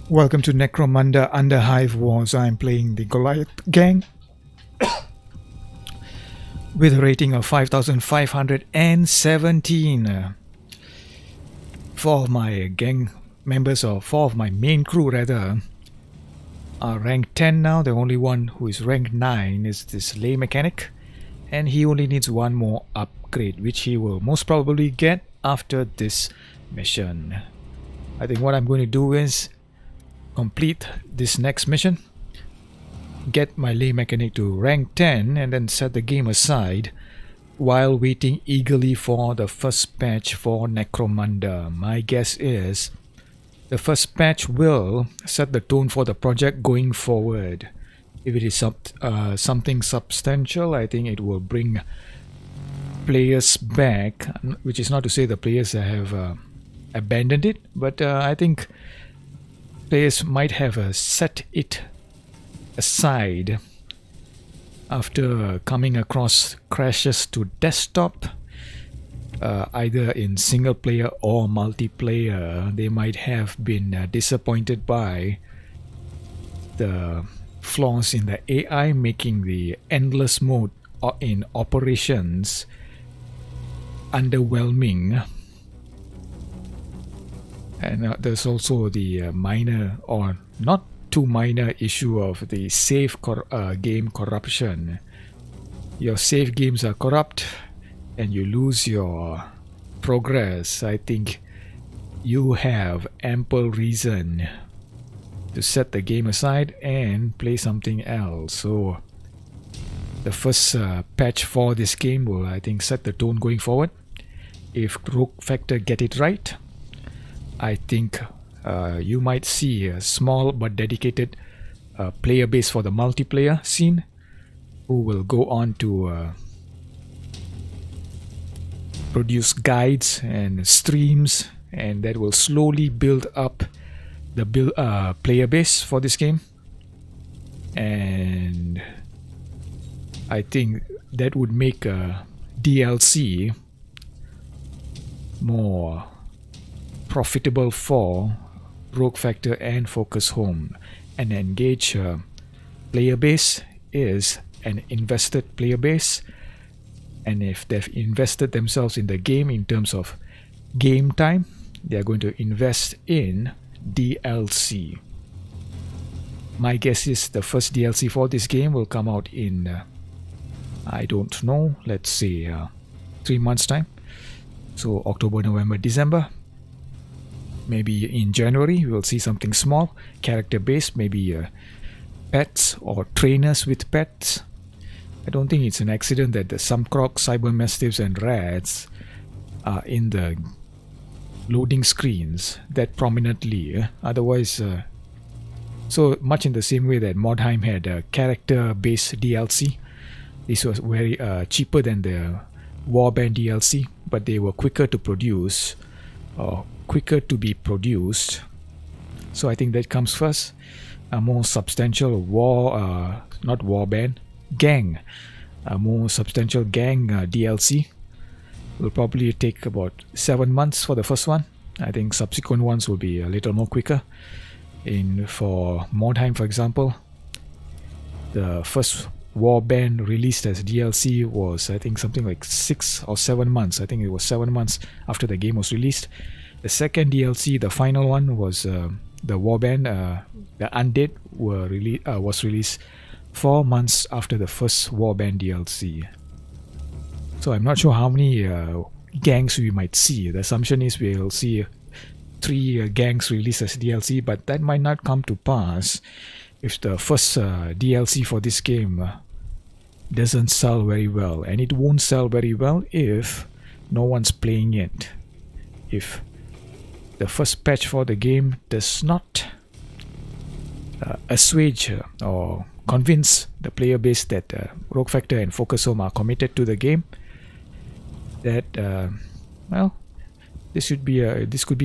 Welcome to Necromunda Under Hive Wars. I'm playing the Goliath gang with a rating of 5,517. Four of my gang members, or four of my main crew rather, are ranked 10 now. The only one who is ranked 9 is this lay mechanic, and he only needs one more upgrade, which he will most probably get after this mission. I think what I'm going to do is complete this next mission, get my lay mechanic to rank 10, and then set the game aside while waiting eagerly for the first patch for Necromunda. My guess is the first patch will set the tone for the project going forward. If it is something substantial, I think it will bring players back, which is not to say the players have abandoned it, but I think players might have set it aside after coming across crashes to desktop, either in single player or multiplayer. They might have been disappointed by the flaws in the AI, making the endless mode in operations underwhelming. And there's also the minor, or not too minor, issue of the save game corruption. Your save games are corrupt and you lose your progress. I think you have ample reason to set the game aside and play something else. So the first patch for this game will, I think, set the tone going forward. If Rogue Factor get it right, I think you might see a small but dedicated player base for the multiplayer scene, who will go on to produce guides and streams, and that will slowly build up the player base for this game. And I think that would make a DLC more profitable for Rogue Factor and Focus Home. An engaged player base is an invested player base, and if they've invested themselves in the game in terms of game time, they are going to invest in DLC. My guess is the first DLC for this game will come out in I don't know, let's say 3 months time. So October, November, December. Maybe in January we'll see something small, character based, maybe pets or trainers with pets. I don't think it's an accident that the Sumcroc, Cybermastiffs and Rats are in the loading screens that prominently. Otherwise, so much in the same way that Modheim had a character based DLC. This was very cheaper than the Warband DLC, but they were quicker to produce, quicker to be produced. So I think that comes first. A more substantial not warband, gang, a more substantial gang DLC will probably take about 7 months for the first one. I think subsequent ones will be a little more quicker. For Mordheim, for example, the first Warband released as DLC was, I think, something like 6 or 7 months. I think it was 7 months after the game was released. The second DLC, the final one, was the Warband, the Undead, was released 4 months after the first Warband DLC. So I'm not sure how many gangs we might see. The assumption is we'll see 3 gangs released as DLC, but that might not come to pass if the first DLC for this game doesn't sell very well. And it won't sell very well if no one's playing it. If the first patch for the game does not assuage or convince the player base that Rogue Factor and Focus Home are committed to the game, that well, this could be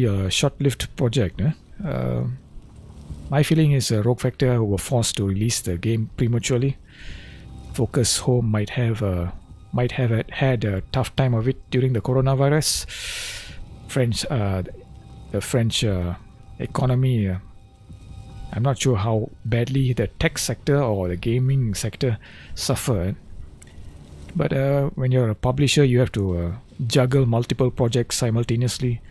a short-lived project. My feeling is Rogue Factor were forced to release the game prematurely. Focus Home might have had a tough time of it during the coronavirus. The French economy I'm not sure how badly the tech sector or the gaming sector suffered. But when you're a publisher, you have to juggle multiple projects simultaneously.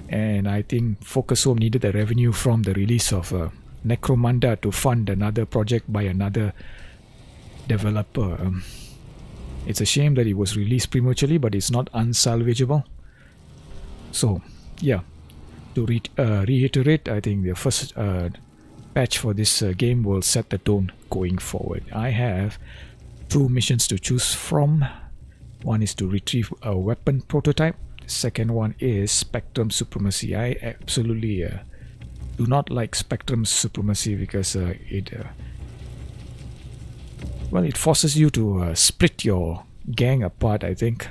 And I think Focus Home needed the revenue from the release of Necromunda to fund another project by another developer. It's a shame that it was released prematurely, but it's not unsalvageable. So, yeah, to reiterate, I think the first patch for this game will set the tone going forward. I have 2 missions to choose from. One is to retrieve a weapon prototype. The second one is Spectrum Supremacy. I absolutely do not like Spectrum Supremacy because it forces you to split your gang apart. I think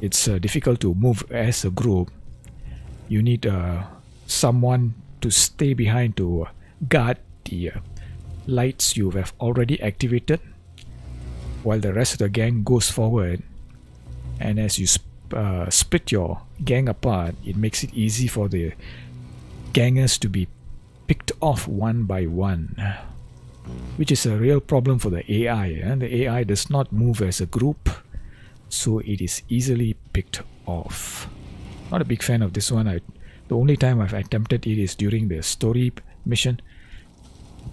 it's difficult to move as a group. You need someone to stay behind to guard the lights you have already activated, while the rest of the gang goes forward. And as you split your gang apart, it makes it easy for the gangers to be picked off one by one, which is a real problem for the AI. And the AI does not move as a group, so it is easily picked off. Not a big fan of this one. The only time I've attempted it is during the story mission.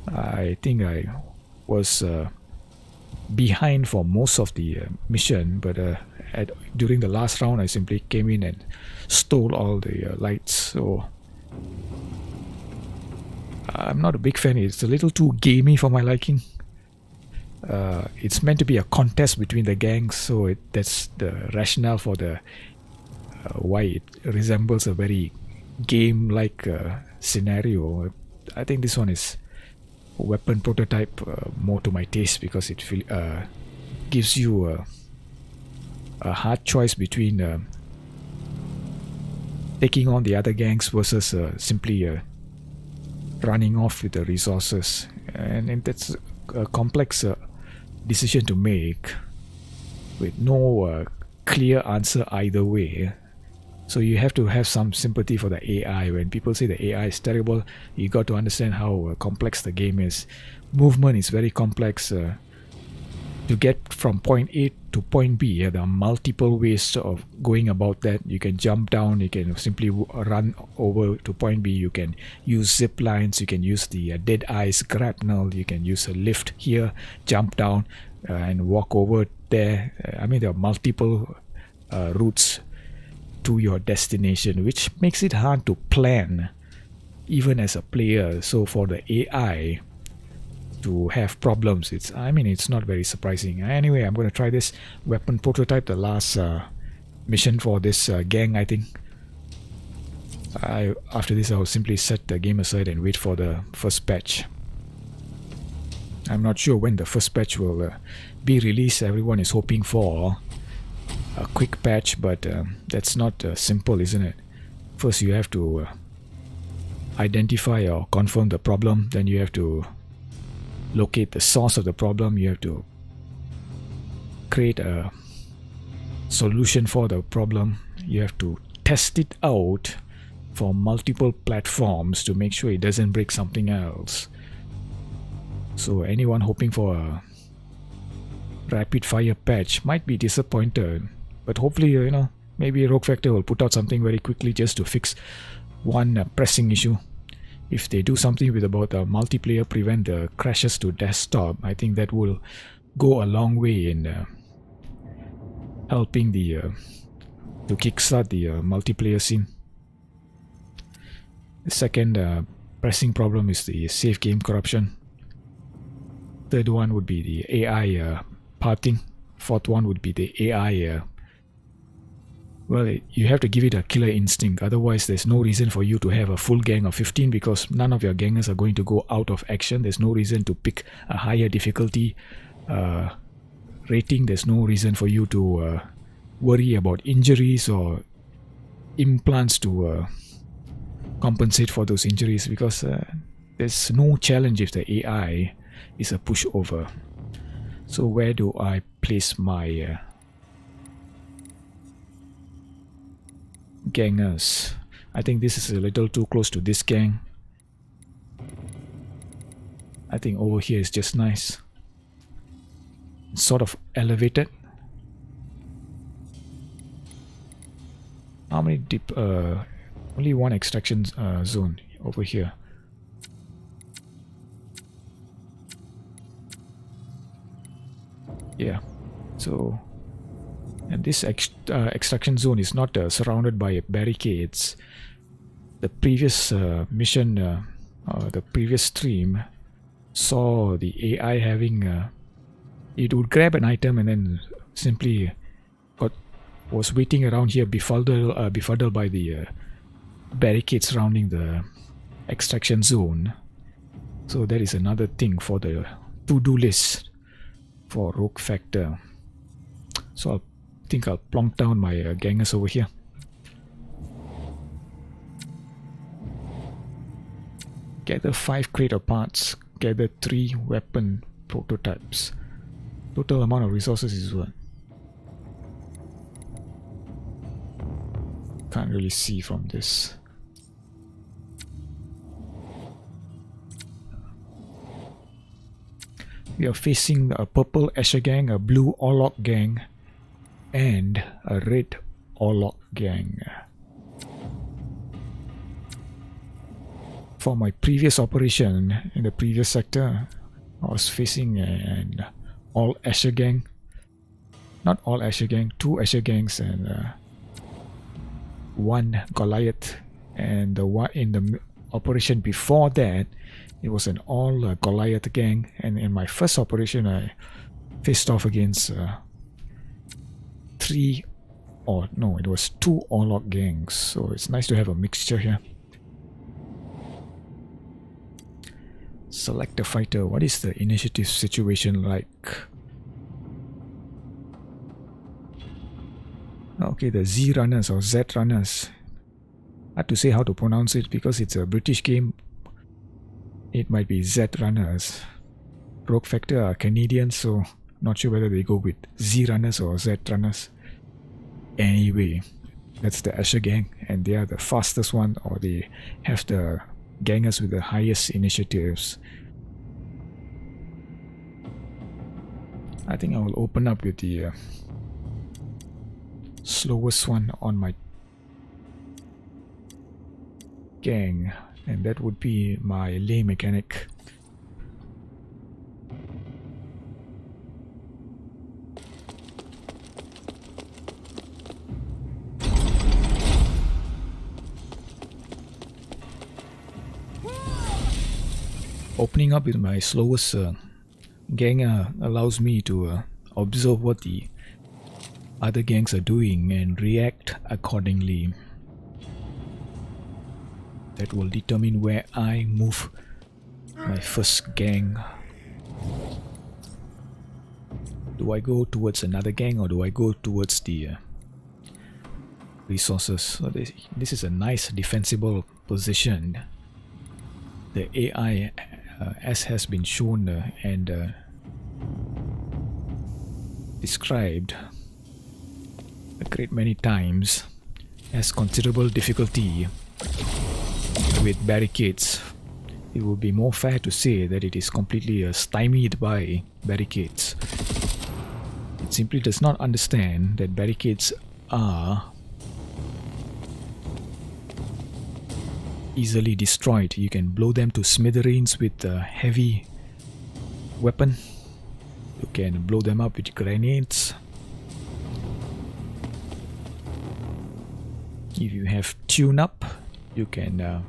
I think I was behind for most of the mission, but during the last round I simply came in and stole all the lights. So I'm not a big fan. It's a little too gamey for my liking. It's meant to be a contest between the gangs, so that's the rationale for the why it resembles a very game-like scenario. I think this one is a weapon prototype more to my taste, because it gives you a hard choice between taking on the other gangs versus simply running off with the resources. And that's a complex decision to make with no clear answer either way. So you have to have some sympathy for the AI. When people say the AI is terrible, you got to understand how complex the game is. Movement is very complex. To get from point A to point B, there are multiple ways of going about that. You can jump down, you can simply run over to point B, you can use zip lines, you can use the dead eyes grapnel, you can use a lift here, jump down and walk over there. I mean, there are multiple routes to your destination, which makes it hard to plan even as a player. So for the AI to have problems, it's not very surprising. Anyway, I'm going to try this weapon prototype, the last mission for this gang. I think after this I'll simply set the game aside and wait for the first patch. I'm not sure when the first patch will be released. Everyone is hoping for a quick patch, but that's not simple, isn't it? First you have to identify or confirm the problem, then you have to locate the source of the problem, you have to create a solution for the problem, you have to test it out for multiple platforms to make sure it doesn't break something else. So anyone hoping for a rapid fire patch might be disappointed, but hopefully, maybe Rogue Factor will put out something very quickly just to fix one pressing issue. If they do something with about the multiplayer, prevent the crashes to desktop, I think that will go a long way in helping to kickstart the multiplayer scene. The second pressing problem is the safe game corruption. Third one would be the AI parting. Fourth one would be the AI you have to give it a killer instinct, otherwise there's no reason for you to have a full gang of 15, because none of your gangers are going to go out of action. There's no reason to pick a higher difficulty rating. There's no reason for you to worry about injuries or implants to compensate for those injuries, because there's no challenge if the AI is a pushover. So where do I place my gangers? I think this is a little too close to this gang. I think over here is just nice. It's sort of elevated. How many deep? Only one extraction zone over here. Yeah. So, and this extraction zone is not surrounded by barricades. The previous mission, the previous stream, saw the AI having it would grab an item and then simply was waiting around here, befuddled by the barricades surrounding the extraction zone. So that is another thing for the to-do list for Rogue Factor. So I think I'll plonk down my gangers over here. Gather 5 crate of parts. Gather 3 weapon prototypes. Total amount of resources is what? Can't really see from this. We are facing a purple Escher gang, a blue Orlok gang, and a red Orlok gang. For my previous operation in the previous sector, I was facing an all Escher gang. Not all Escher gang, 2 Escher gangs and 1 Goliath. And the one in the operation before that, it was an all Goliath gang. And in my first operation, I faced off against 3, or no, it was 2 Orlok gangs. So it's nice to have a mixture here. Select a fighter. What is the initiative situation like? Okay, the Z runners or Z runners. Hard to say how to pronounce it because it's a British game. It might be Z runners. Rogue Factor are Canadian, so not sure whether they go with Z runners or Z runners. Anyway, that's the Escher gang, and they are the fastest one, or they have the gangers with the highest initiatives. I think I will open up with the slowest one on my gang, and that would be my lay mechanic. Opening up with my slowest gang allows me to observe what the other gangs are doing and react accordingly. That will determine where I move my first gang. Do I go towards another gang or do I go towards the resources? So this is a nice defensible position. The AI, as has been shown and described a great many times, has considerable difficulty with barricades. It would be more fair to say that it is completely stymied by barricades. It simply does not understand that barricades are easily destroyed. You can blow them to smithereens with a heavy weapon. You can blow them up with grenades. If you have tune up, you can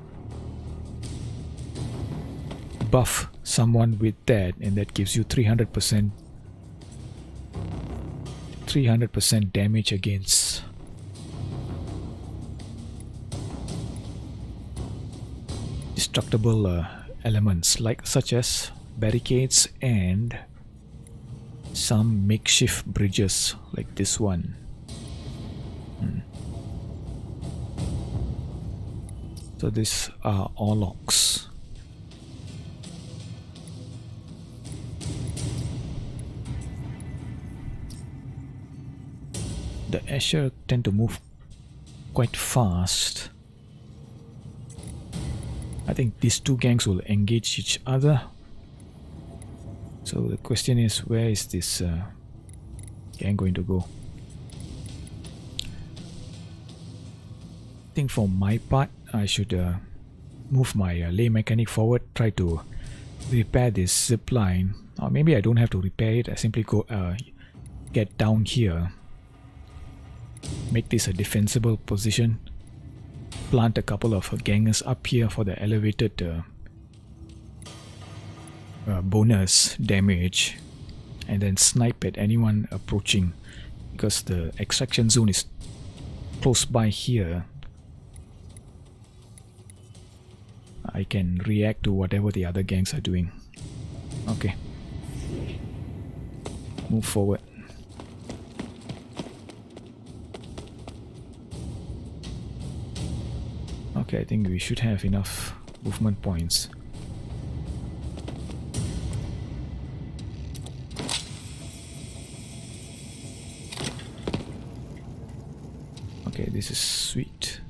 buff someone with that, and that gives you 300% damage against destructible elements such as barricades and some makeshift bridges like this one. So these are Orloks. The Escher tend to move quite fast. I think these two gangs will engage each other. So the question is, where is this gang going to go? I think for my part, I should move my lay mechanic forward, try to repair this zip line. Or maybe I don't have to repair it, I simply go get down here, make this a defensible position, plant a couple of gangers up here for the elevated bonus damage, and then snipe at anyone approaching, because the extraction zone is close by here. I can react to whatever the other gangs are doing. Okay, move forward. Okay, I think we should have enough movement points. Okay, this is sweet.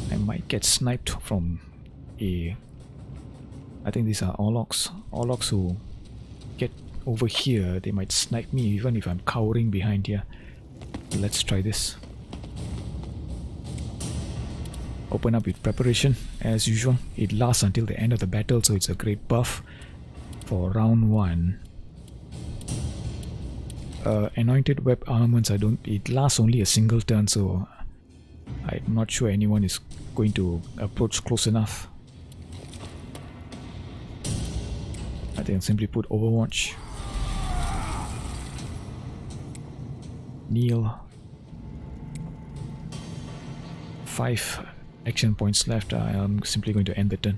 I might get sniped from a... I think these are Orlocks. Orlocks who get over here, they might snipe me even if I'm cowering behind here. Let's try this. Open up with preparation as usual. It lasts until the end of the battle, so it's a great buff for round 1. Anointed web armaments, it lasts only a single turn, so I'm not sure anyone is going to approach close enough. I think I'll simply put Overwatch. Kneel. 5 action points left. I'm simply going to end the turn.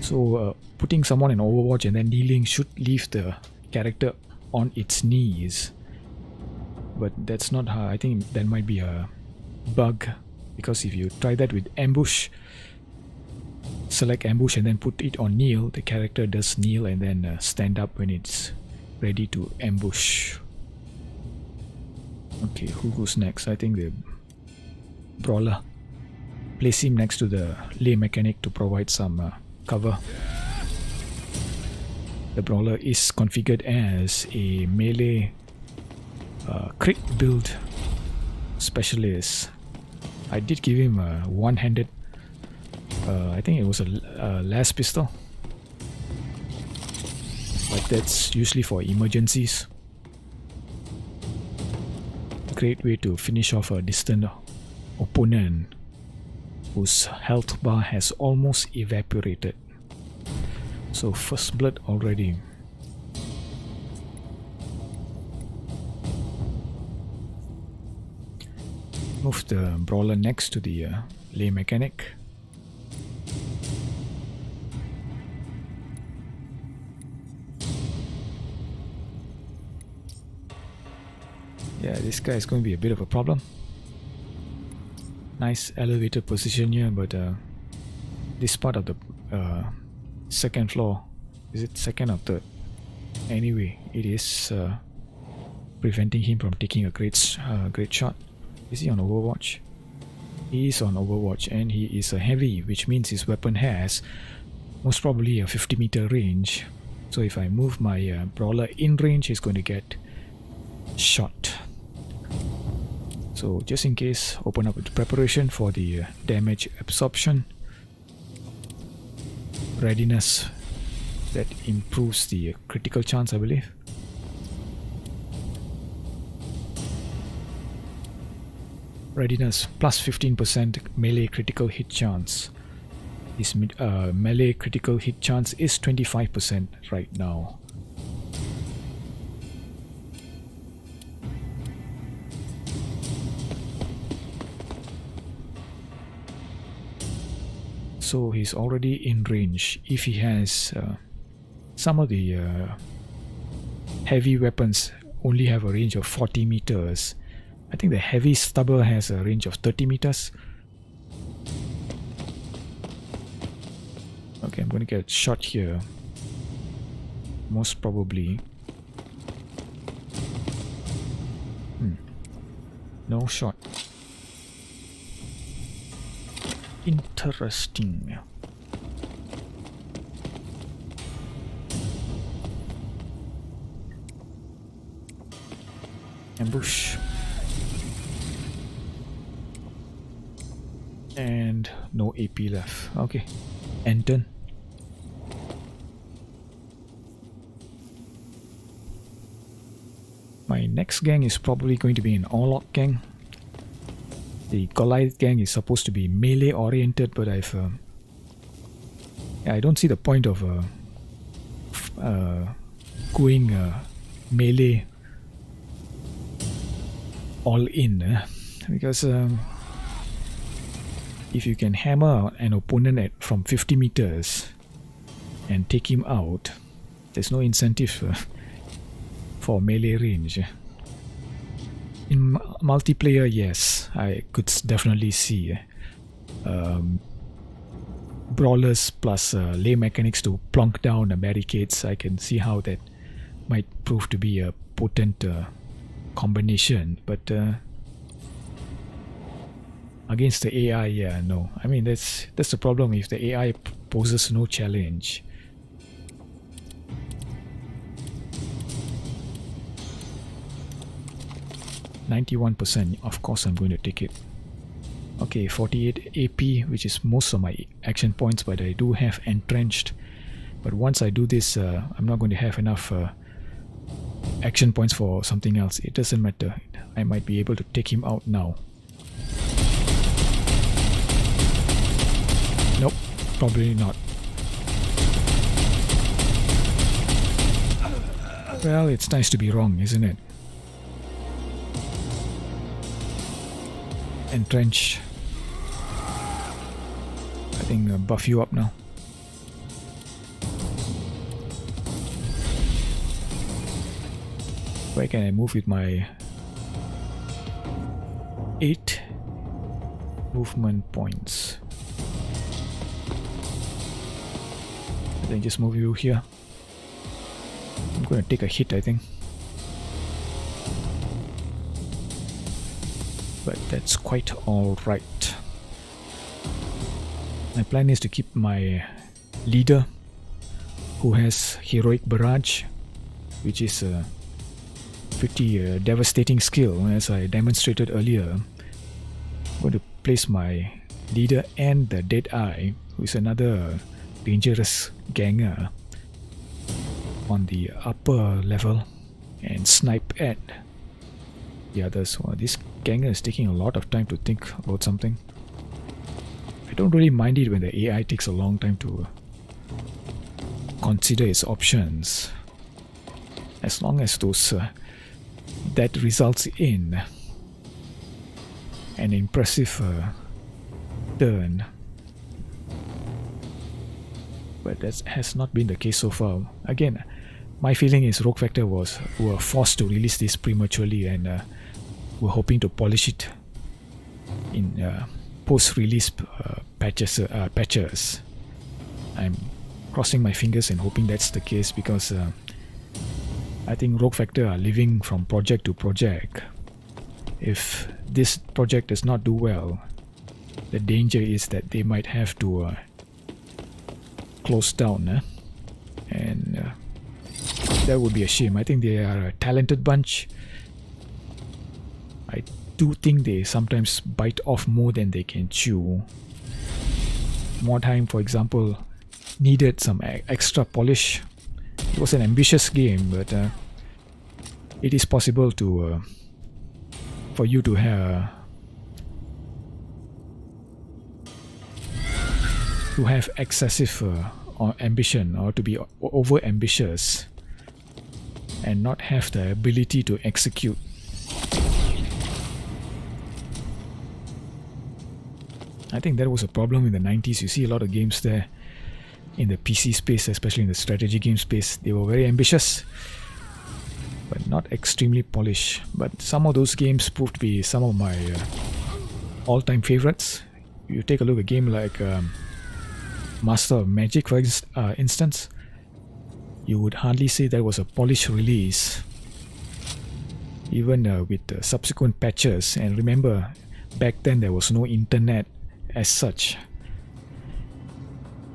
So putting someone in Overwatch and then kneeling should leave the character on its knees, but that's not how. I think that might be a bug, because if you try that with ambush, select ambush and then put it on kneel, the character does kneel and then stand up when it's ready to ambush. Okay, who goes next? I think the brawler. Place him next to the lay mechanic to provide some cover. The brawler is configured as a melee crit build specialist. I did give him a one-handed, I think it was a las pistol, but that's usually for emergencies. Great way to finish off a distant opponent whose health bar has almost evaporated. So first blood already. Move the brawler next to the lay mechanic. Yeah, this guy is going to be a bit of a problem. Nice elevated position here, but this part of the second floor, is it second or third? Anyway, it is preventing him from taking a great shot. Is he on Overwatch? He is on Overwatch, and he is a heavy, which means his weapon has most probably a 50-meter range. So if I move my brawler in range, he's going to get shot. So just in case, open up with preparation for the damage absorption. Readiness, that improves the critical chance, I believe. Readiness plus 15% melee critical hit chance. His melee critical hit chance is 25% right now. So he's already in range. If he has some of the heavy weapons only have a range of 40 meters. I think the heavy stubber has a range of 30 meters. Okay, I'm going to get shot here. Most probably. No shot. Interesting. Ambush. And no AP left. Okay. End turn. My next gang is probably going to be an Orlok gang. The Goliath gang is supposed to be melee oriented, but I don't see the point of going melee all in, because if you can hammer an opponent from 50 meters and take him out, there's no incentive for melee range. In multiplayer, yes, I could definitely see brawlers plus lay mechanics to plonk down the barricades. I can see how that might prove to be a potent combination, but against the AI, yeah, no. I mean, that's the problem if the AI poses no challenge. %, of course I'm going to take it. Okay, 48 AP, which is most of my action points, but I do have entrenched. But once I do this, I'm not going to have enough action points for something else. It doesn't matter. I might be able to take him out now. Nope, probably not. Well, it's nice to be wrong, isn't it? Entrench. I think buff you up now. Where can I move with my 8 movement points? I think just move you here. I'm gonna take a hit, I think. But that's quite alright. My plan is to keep my leader, who has Heroic Barrage, which is a pretty devastating skill, as I demonstrated earlier. I'm going to place my leader and the Deadeye, who is another dangerous ganger, on the upper level and snipe at the others. Well, this ganger is taking a lot of time to think about something. I don't really mind it when the AI takes a long time to consider its options, as long as those that results in an impressive turn. But that has not been the case so far. Again, my feeling is Rogue Factor were forced to release this prematurely, and we're hoping to polish it in post-release patches. I'm crossing my fingers and hoping that's the case, because I think Rogue Factor are living from project to project. If this project does not do well, the danger is that they might have to close down, and that would be a shame. I think they are a talented bunch. I do think they sometimes bite off more than they can chew. Mordheim, for example, needed some extra polish. It was an ambitious game, but it is possible to for you to have excessive ambition, or to be over ambitious and not have the ability to execute. I think that was a problem in the 90s. You see a lot of games there in the PC space, especially in the strategy game space. They were very ambitious, but not extremely polished. But some of those games proved to be some of my all-time favorites. You take a look at a game like Master of Magic, for instance, you would hardly say that was a polished release, even with subsequent patches. And remember, back then there was no internet as such.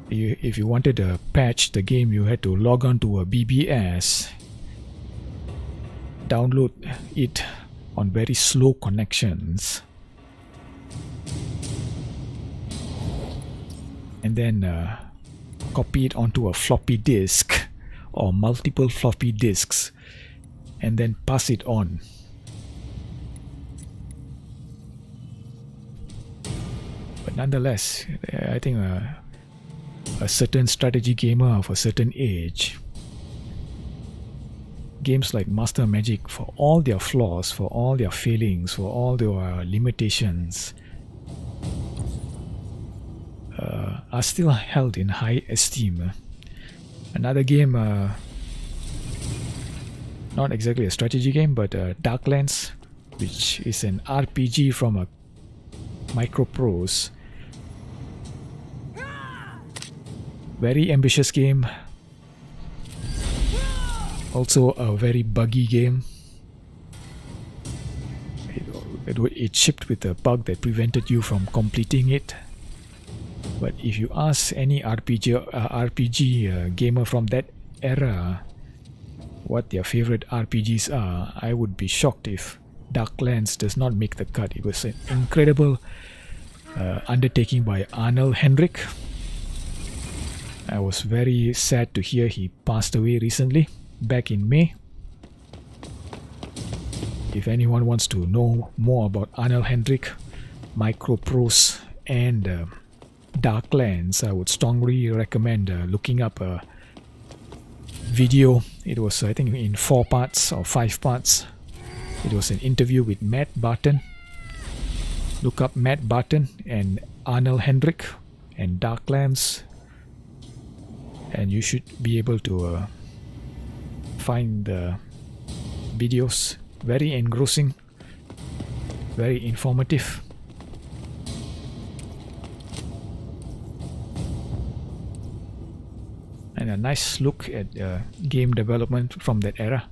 If you wanted to patch the game, you had to log on to a BBS, download it on very slow connections, and then copy it onto a floppy disk or multiple floppy disks and then pass it on. But nonetheless, I think a certain strategy gamer of a certain age, games like Master Magic, for all their flaws, for all their failings, for all their limitations, are still held in high esteem. Another game, not exactly a strategy game, but Darklands, which is an RPG from a Microprose. Very ambitious game. Also a very buggy game. It shipped with a bug that prevented you from completing it. But if you ask any RPG gamer from that era what their favorite RPGs are, I would be shocked if Darklands does not make the cut. It was an incredible undertaking by Arnold Hendrik. I was very sad to hear he passed away recently, back in May. If anyone wants to know more about Arnold Hendrik, Microprose, and Darklands, I would strongly recommend looking up a video. It was, I think, in 4 parts or 5 parts. It was an interview with Matt Barton. Look up Matt Barton and Arnold Hendrik and Darklands, and you should be able to find the videos. Very engrossing, very informative. And a nice look at game development from that era.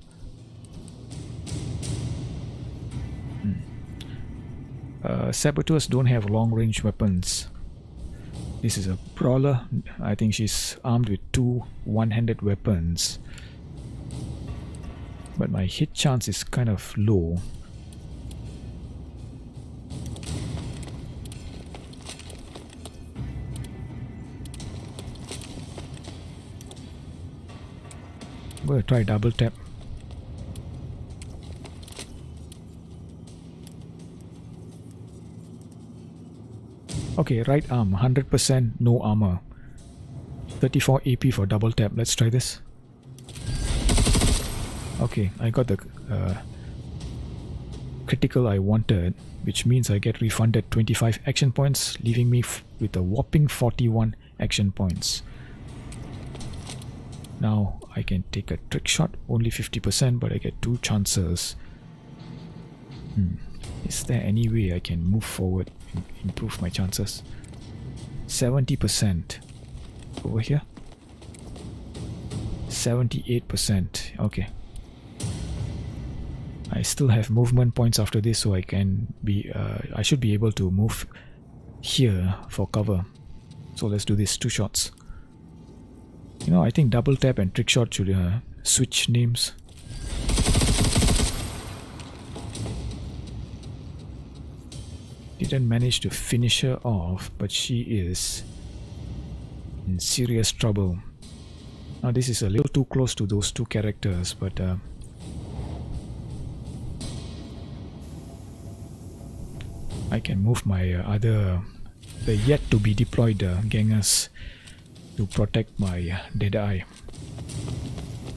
Saboteurs don't have long-range weapons. This is a brawler. I think she's armed with 2 one-handed weapons. But my hit chance is kind of low. I'm going to try double tap. Okay, right arm, 100% no armor. 34 AP for double tap. Let's try this. Okay, I got the critical I wanted, which means I get refunded 25 action points, leaving me with a whopping 41 action points. Now I can take a trick shot, only 50%, but I get 2 chances. Is there any way I can move forward and improve my chances? 70% over here. 78%. Okay. I still have movement points after this, so I can be. I should be able to move here for cover. So let's do this 2 shots. You know, I think double tap and trick shot should switch names. Didn't manage to finish her off, but she is in serious trouble. Now this is a little too close to those 2 characters, but I can move my the yet to be deployed gangers to protect my dead eye.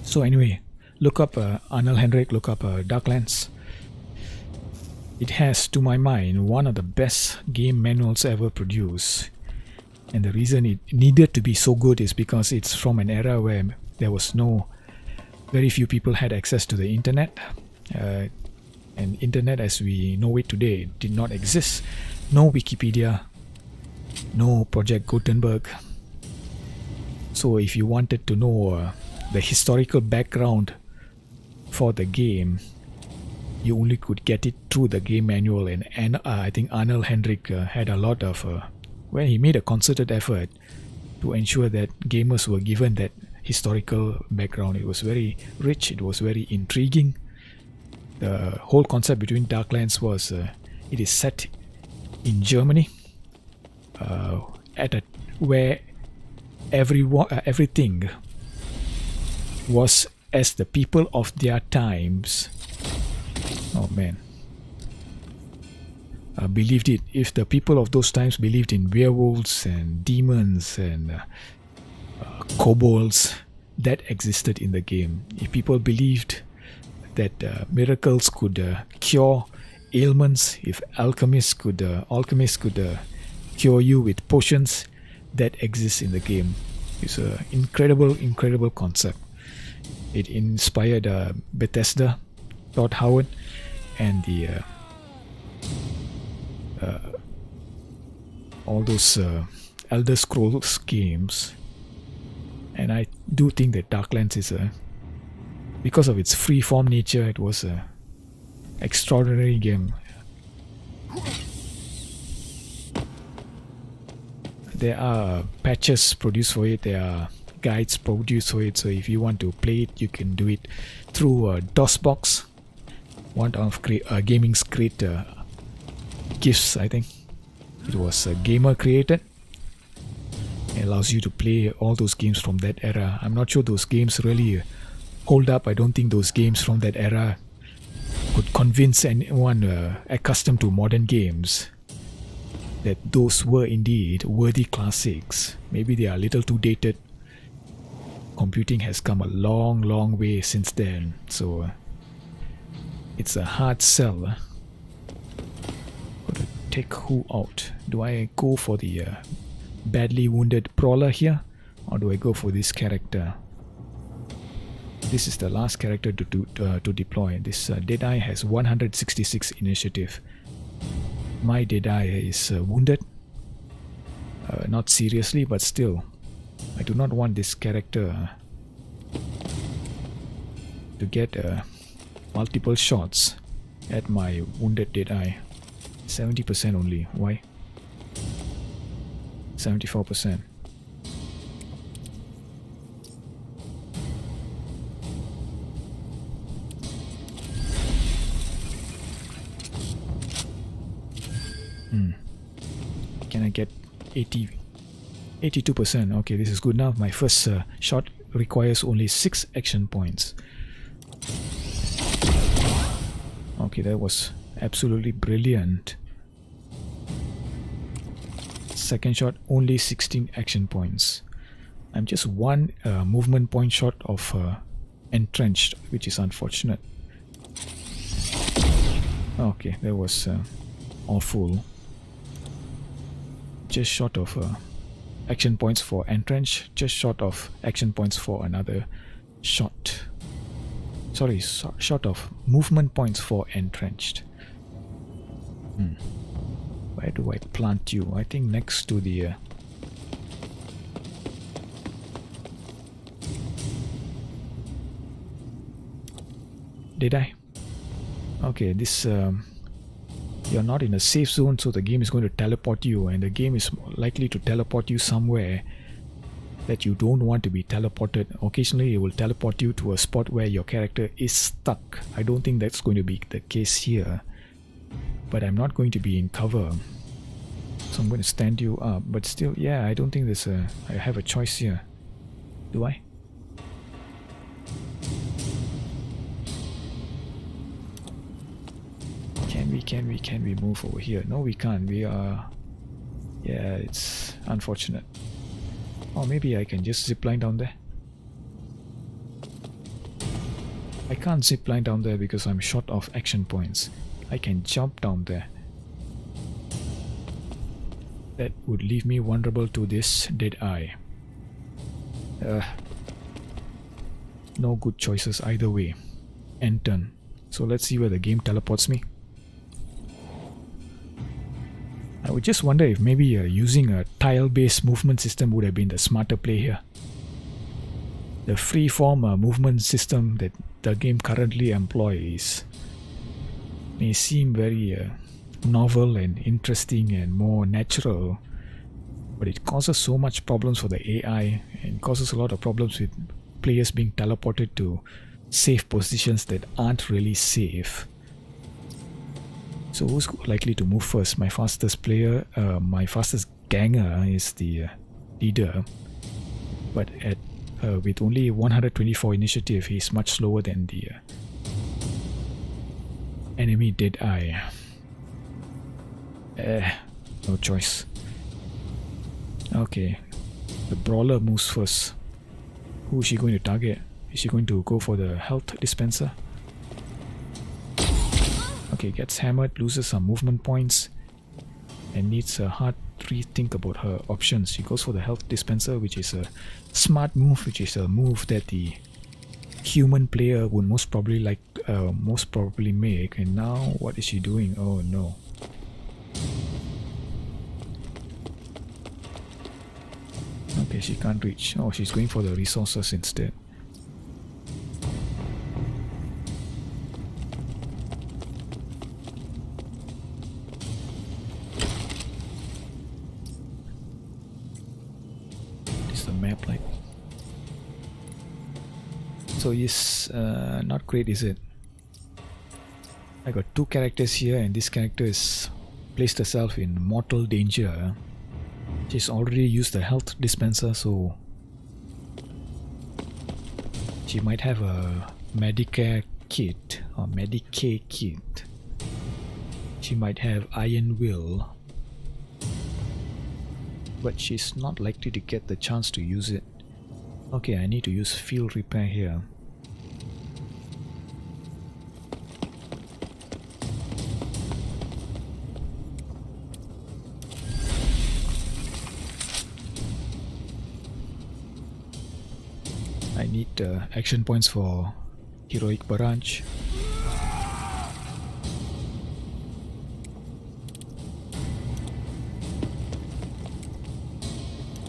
So anyway, look up Arnold Hendrik, look up Darklands. It has, to my mind, one of the best game manuals ever produced. And the reason it needed to be so good is because it's from an era where there was very few people had access to the internet. And internet as we know it today did not exist. No Wikipedia, no Project Gutenberg. So if you wanted to know the historical background for the game, you only could get it through the game manual, and I think Arnold Hendrik had a lot of he made a concerted effort to ensure that gamers were given that historical background. It was very rich, it was very intriguing, The whole concept between Darklands was it is set in Germany, where everything was as the people of their times. Oh man. Believed it. If the people of those times believed in werewolves and demons and kobolds, that existed in the game. If people believed that miracles could cure ailments, if alchemists could cure you with potions, that exists in the game. It's an incredible concept. It inspired Bethesda, Todd Howard, and the all those Elder Scrolls games. And I do think that Darklands is because of its free-form nature, it was an extraordinary game. There are patches produced for it, there are guides produced for it, so if you want to play it, you can do it through DOSBox, one of gaming's great gifts, I think. It was gamer created. It allows you to play all those games from that era. I'm not sure those games really hold up. I don't think those games from that era could convince anyone accustomed to modern games that those were indeed worthy classics. Maybe they are a little too dated. Computing has come a long way since then, so it's a hard sell. Gotta take who out? Do I go for the badly wounded brawler here, or do I go for this character? This is the last character to deploy. This Deadeye has 166 initiative. My Deadeye is wounded, not seriously, but still I do not want this character to get multiple shots at my wounded Deadeye. 70% only. Why? 74%. Can I get 82%? Okay, this is good enough. My first shot requires only 6 action points. Okay, that was absolutely brilliant. Second shot, only 16 action points. I'm just 1 movement point short of entrenched, which is unfortunate. Okay, that was awful. Just short of action points for entrenched, just short of action points for another shot. Sorry, short of movement points for entrenched. Where do I plant you? I think next to the did I? Okay, this you're not in a safe zone, so the game is going to teleport you, and the game is likely to teleport you somewhere that you don't want to be teleported. Occasionally it will teleport you to a spot where your character is stuck. I don't think that's going to be the case here, but I'm not going to be in cover, so I'm going to stand you up. But still, yeah, I don't think there's I have a choice here. Do I? Can we move over here? No, we can't. We are... Yeah, it's unfortunate. Or maybe I can just zipline down there. I can't zipline down there because I'm short of action points. I can jump down there. That would leave me vulnerable to this Deadeye. No good choices either way. End turn. So let's see where the game teleports me. I would just wonder if maybe using a tile-based movement system would have been the smarter play here. The free-form movement system that the game currently employs may seem very novel and interesting and more natural, but it causes so much problems for the AI and causes a lot of problems with players being teleported to safe positions that aren't really safe. So who's likely to move first? My fastest player, my fastest ganger is the leader, but at with only 124 initiative, he's much slower than the enemy Deadeye. No choice. Okay, the brawler moves first. Who is she going to target? Is she going to go for the health dispenser? Okay, gets hammered, loses some movement points, and needs a hard rethink about her options. She goes for the health dispenser, which is a smart move, which is a move that the human player would most probably make. And now, what is she doing? Oh no! Okay, she can't reach. Oh, she's going for the resources instead. Map like so is not great, is it? I got two characters here, and this character is placed herself in mortal danger. She's already used the health dispenser, so she might have a Medicare kit or Medicaid kit. She might have Iron Will, but she's not likely to get the chance to use it. Okay, I need to use field repair here. I need action points for Heroic Barrage.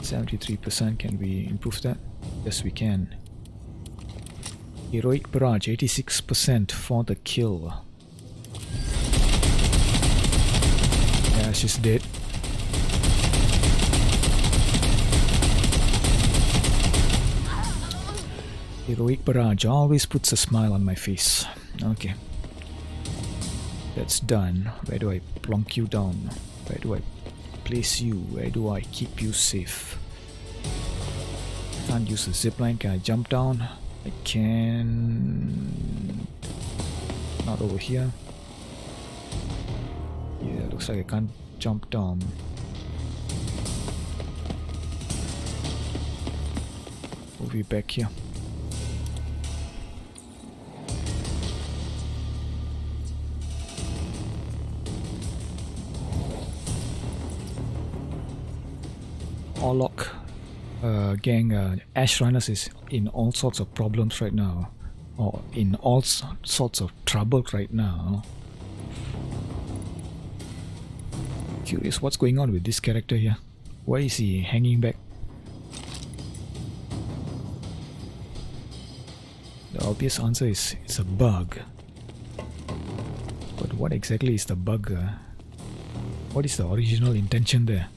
%, can we improve that? Yes, we can. Heroic Barrage, 86% for the kill. Yeah, she's dead. Heroic Barrage always puts a smile on my face. Okay. That's done. Where do I plonk you down? Where do I place you? Where do I keep you safe? Can't use the zipline. Can I jump down? I can. Not over here. Yeah, looks like I can't jump down. Move you back here. Orlok gang, Ash Runners is in all sorts of problems right now, or in all sorts of trouble right now. Curious what's going on with this character here. Why is he hanging back? The obvious answer is it's a bug. But what exactly is the bug? What is the original intention there?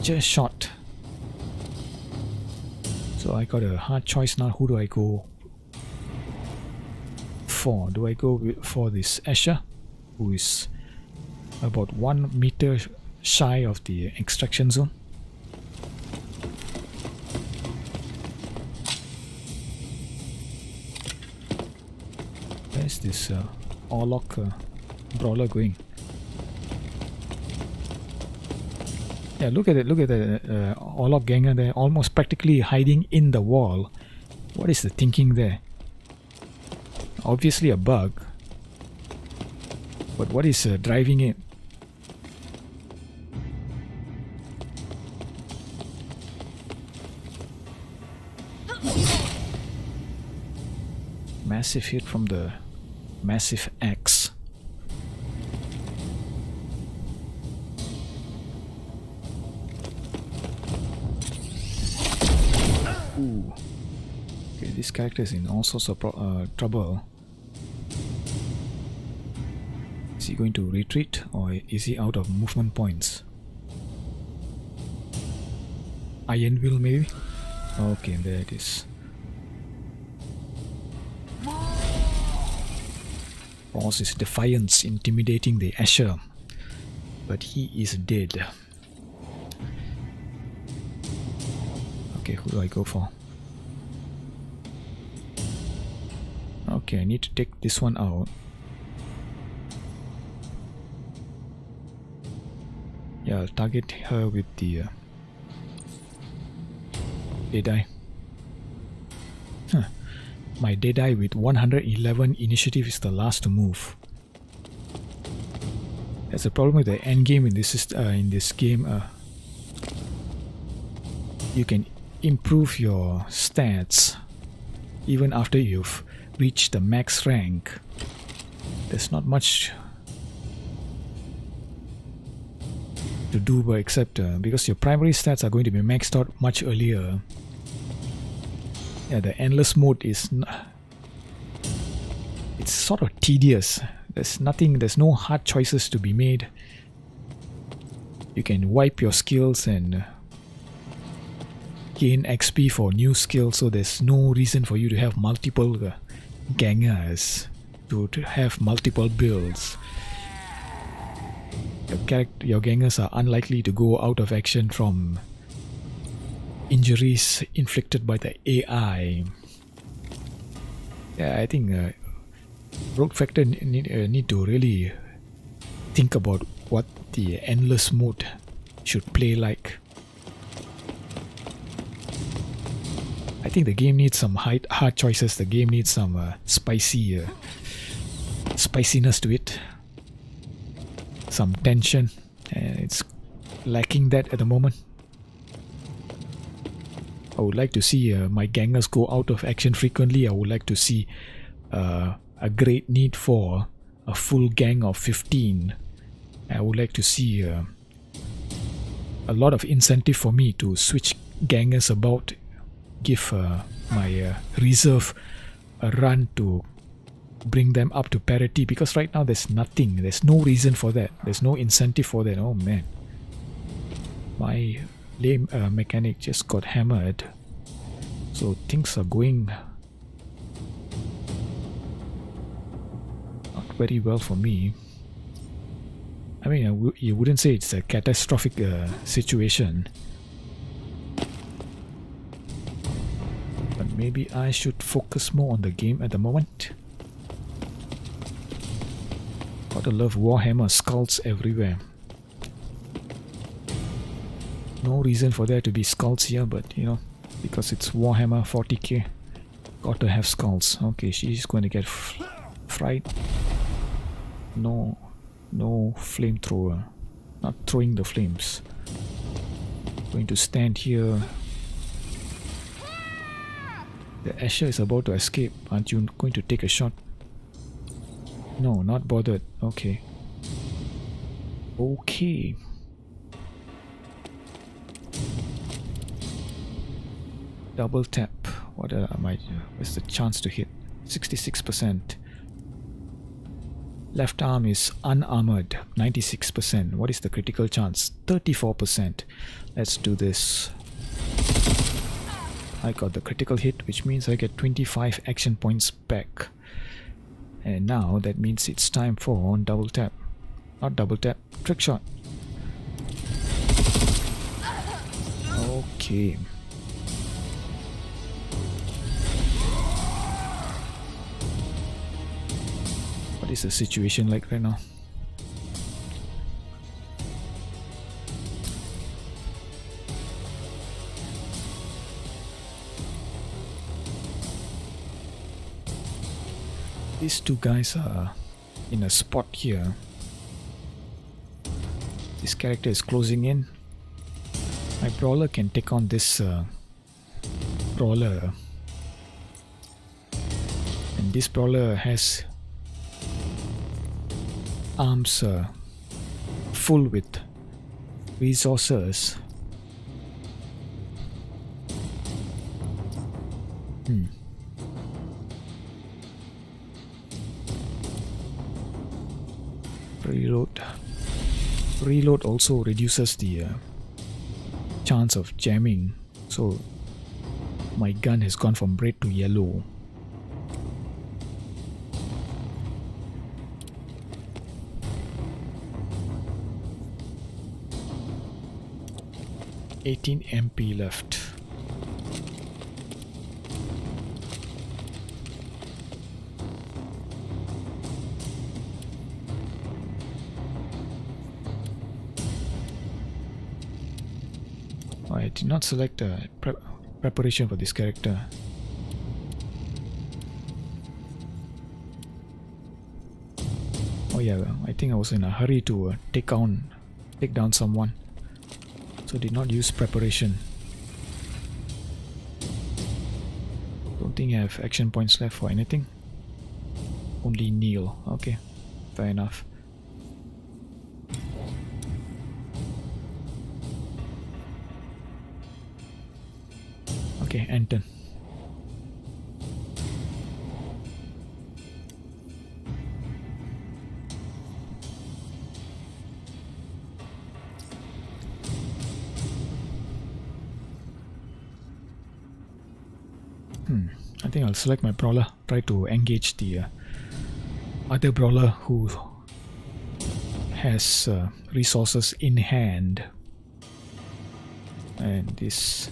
Just shot. So I got a hard choice now. Who do I go for? Do I go for this Asher, who is about 1 meter shy of the extraction zone? Where's this Orlok brawler going? Yeah, look at it. Look at the Orlok ganger there, almost practically hiding in the wall. What is the thinking there? Obviously a bug. But what is driving it? Massive hit from the massive axe. Ooh. Okay, this character is in all sorts of trouble. Is he going to retreat or is he out of movement points? Iron Will maybe? Okay, there it is. Ross is Defiance intimidating the Asher, but he is dead. Okay, who do I go for? Okay, I need to take this one out. Yeah, I'll target her with the Deadeye. Huh. My Deadeye with 111 initiative is the last to move. That's the problem with the end game in this game. You can improve your stats even after you've reached the max rank. There's not much to do except because your primary stats are going to be maxed out much earlier. Yeah, the endless mode is it's sort of tedious. There's no hard choices to be made. You can wipe your skills and gain XP for new skills, so there's no reason for you to have multiple gangers, to have multiple builds. Your gangers are unlikely to go out of action from injuries inflicted by the AI. Yeah, I think Rogue Factor need to really think about what the endless mode should play like. I think the game needs some hard choices. The game needs some spiciness to it, some tension, and it's lacking that at the moment. I would like to see my gangers go out of action frequently. I would like to see a great need for a full gang of 15. I would like to see a lot of incentive for me to switch gangers about, give my reserve a run to bring them up to parity, because right now there's no reason for that, there's no incentive for that. Oh man, my lame mechanic just got hammered, so things are going not very well for me. I mean, you wouldn't say it's a catastrophic situation, but maybe I should focus more on the game at the moment. Gotta love Warhammer skulls everywhere. No reason for there to be skulls here, but you know, because it's Warhammer 40k, gotta have skulls. Okay, she's going to get fried. No flamethrower. Not throwing the flames. Going to stand here. The Asher is about to escape. Aren't you going to take a shot? No, not bothered. Okay. Okay. Double tap. What what's the chance to hit? 66%. Left arm is unarmored. 96%. What is the critical chance? 34%. Let's do this. I got the critical hit, which means I get 25 action points back. And now that means it's time for double tap. Not double tap, trick shot. Okay. What is the situation like right now? These two guys are in a spot here. This character is closing in. My brawler can take on this brawler, and this brawler has arms full with resources. Reload. Reload also reduces the chance of jamming, so my gun has gone from red to yellow. $18 MP left. I did not select a preparation for this character. Oh yeah, I think I was in a hurry to take down someone, so did not use preparation. Don't think I have action points left for anything. Only kneel. Okay, fair enough. Okay, Anton. I think I'll select my brawler, try to engage the other brawler who has resources in hand. And this,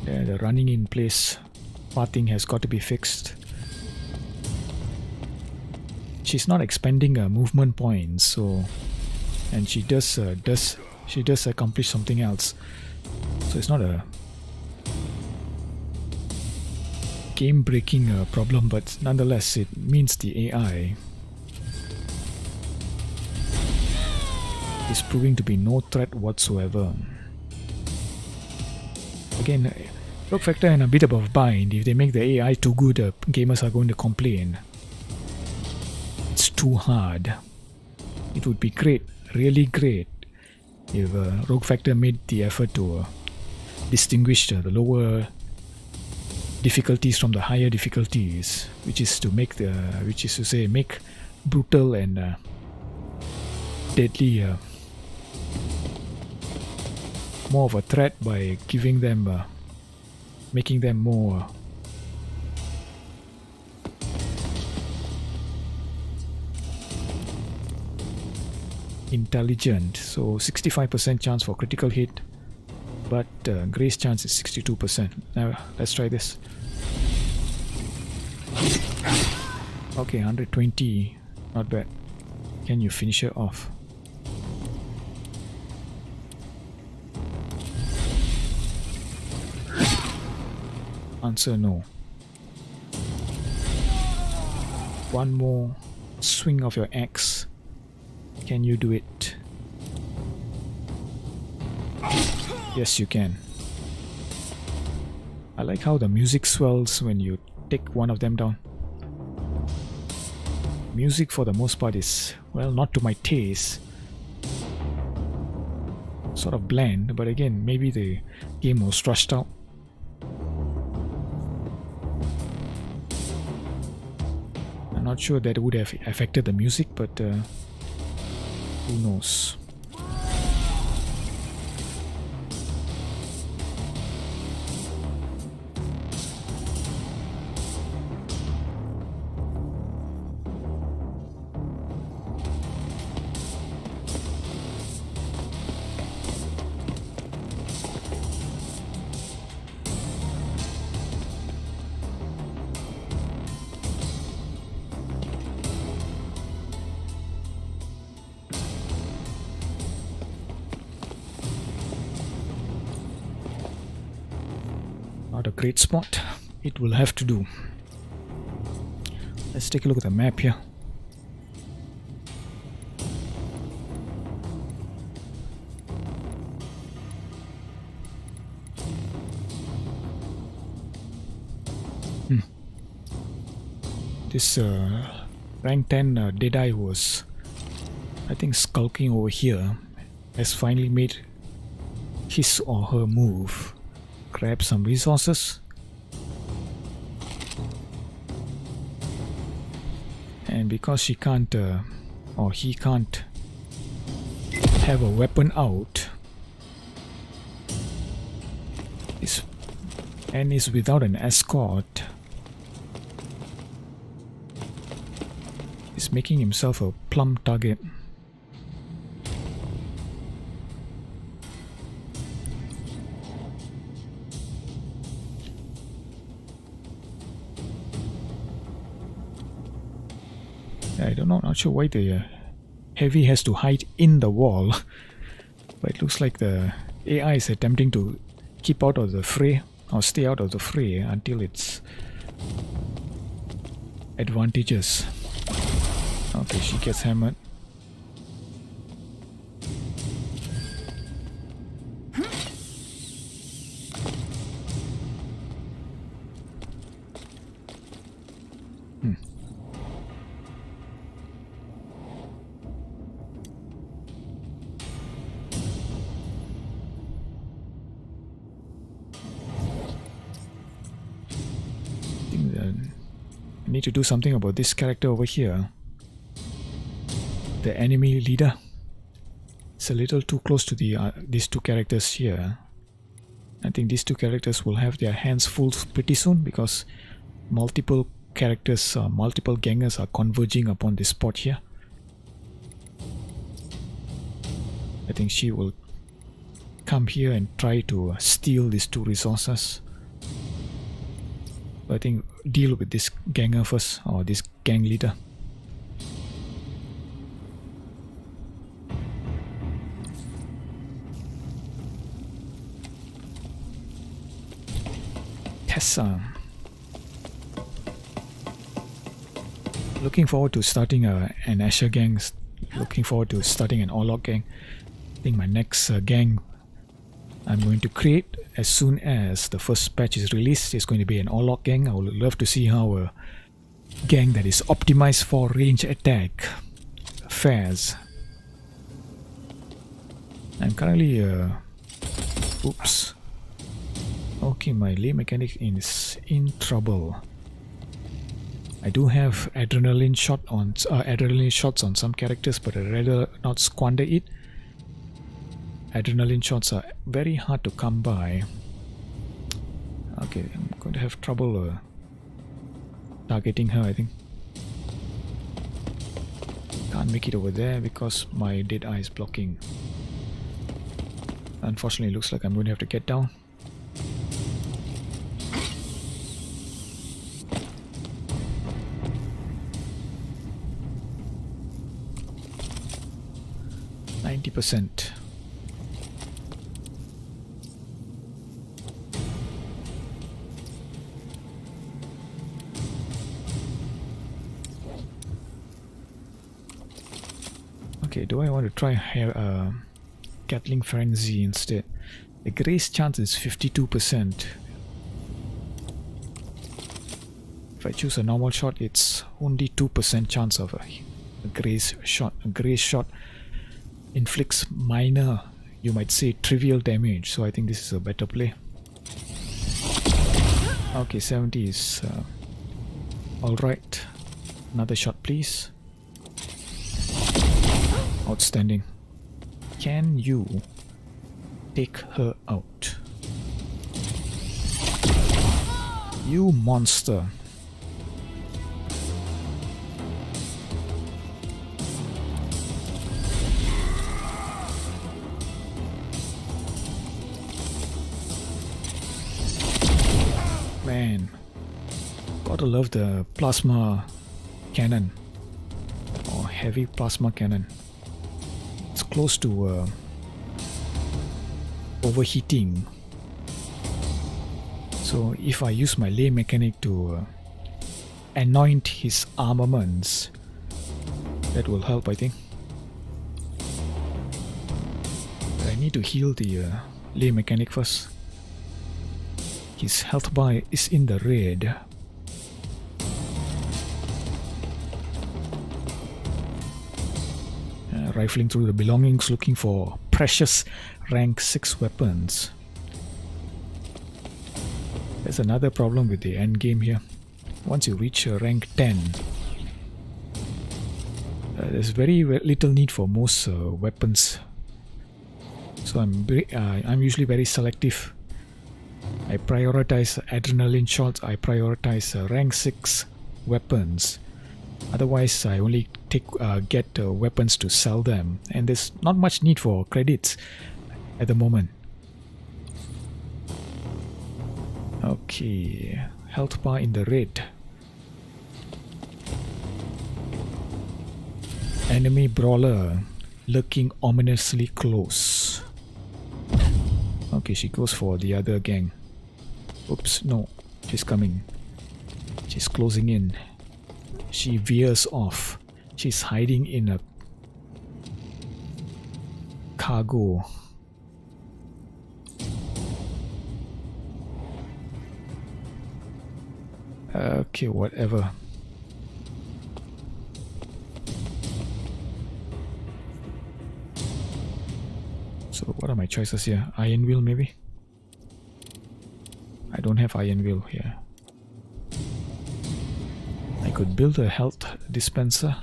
the running in place pathing has got to be fixed. She's not expending movement points, so, and she does accomplish something else. So it's not a game-breaking problem, but nonetheless it means the AI is proving to be no threat whatsoever. Again, Rogue Factor in a bit of a bind. If they make the AI too good, gamers are going to complain. It's too hard. It would be great, really great, if Rogue Factor made the effort to distinguish the lower difficulties from the higher difficulties, which is to make brutal and deadly more of a threat by giving them making them more intelligent. So 65% chance for critical hit, but grace chance is 62%. Now let's try this. Okay, 120, not bad. Can you finish her off? Answer no. One more swing of your axe. Can you do it? Yes, you can. I like how the music swells when you take one of them down. Music for the most part is, well, not to my taste. Sort of bland, but again, maybe the game was rushed out. I'm not sure that it would have affected the music, but who knows. Not a great spot. It will have to do. Let's take a look at the map here. This rank 10 Deadeye was, I think, skulking over here, has finally made his or her move. Grab some resources, and because she can't or he can't have a weapon out, and is without an escort, is making himself a plumb target. I don't know, not sure why the heavy has to hide in the wall, but it looks like the AI is attempting to keep out of the fray or stay out of the fray until it's advantageous. Okay, she gets hammered. I need to do something about this character over here. The enemy leader. It's a little too close to the these two characters here. I think these two characters will have their hands full pretty soon because multiple characters, multiple gangers are converging upon this spot here. I think she will come here and try to steal these two resources. But I think deal with this ganger first, or this gang leader. Tessa. Looking forward to starting an Asher gang. Looking forward to starting an Orlok gang. I think my next gang I'm going to create as soon as the first patch is released is going to be an Orlok gang. I would love to see how a gang that is optimized for range attack fares. I'm currently oops. Okay, my lay mechanic is in trouble. I do have adrenaline shots on some characters, but I'd rather not squander it. Adrenaline shots are very hard to come by. Okay, I'm going to have trouble targeting her, I think. Can't make it over there because my dead eye is blocking. Unfortunately, it looks like I'm going to have to get down. %. Okay, do I want to try Gatling Frenzy instead? The grace chance is 52%. If I choose a normal shot, it's only 2% chance of a grace shot. A grace shot inflicts minor, you might say trivial damage, so I think this is a better play. Okay, 70 is alright. Another shot, please. Outstanding. Can you take her out? You monster. Man, gotta love the plasma cannon or heavy plasma cannon. It's close to overheating, so if I use my lay mechanic to anoint his armaments, that will help, I think. But I need to heal the lay mechanic first. His health bar is in the red. Rifling through the belongings looking for precious rank 6 weapons. There's another problem with the end game here. Once you reach rank 10, There's very little need for most weapons, so I'm usually very selective. I prioritize adrenaline shots. I prioritize rank 6 weapons. Otherwise, I only get weapons to sell them, and there's not much need for credits at the moment. Okay, health bar in the red. Enemy brawler lurking ominously close. Okay, she goes for the other gang. Oops, no, she's coming. She's closing in. She veers off. She's hiding in a cargo. Okay, whatever. So what are my choices here? Iron wheel maybe? I don't have iron wheel here. I could build a health dispenser.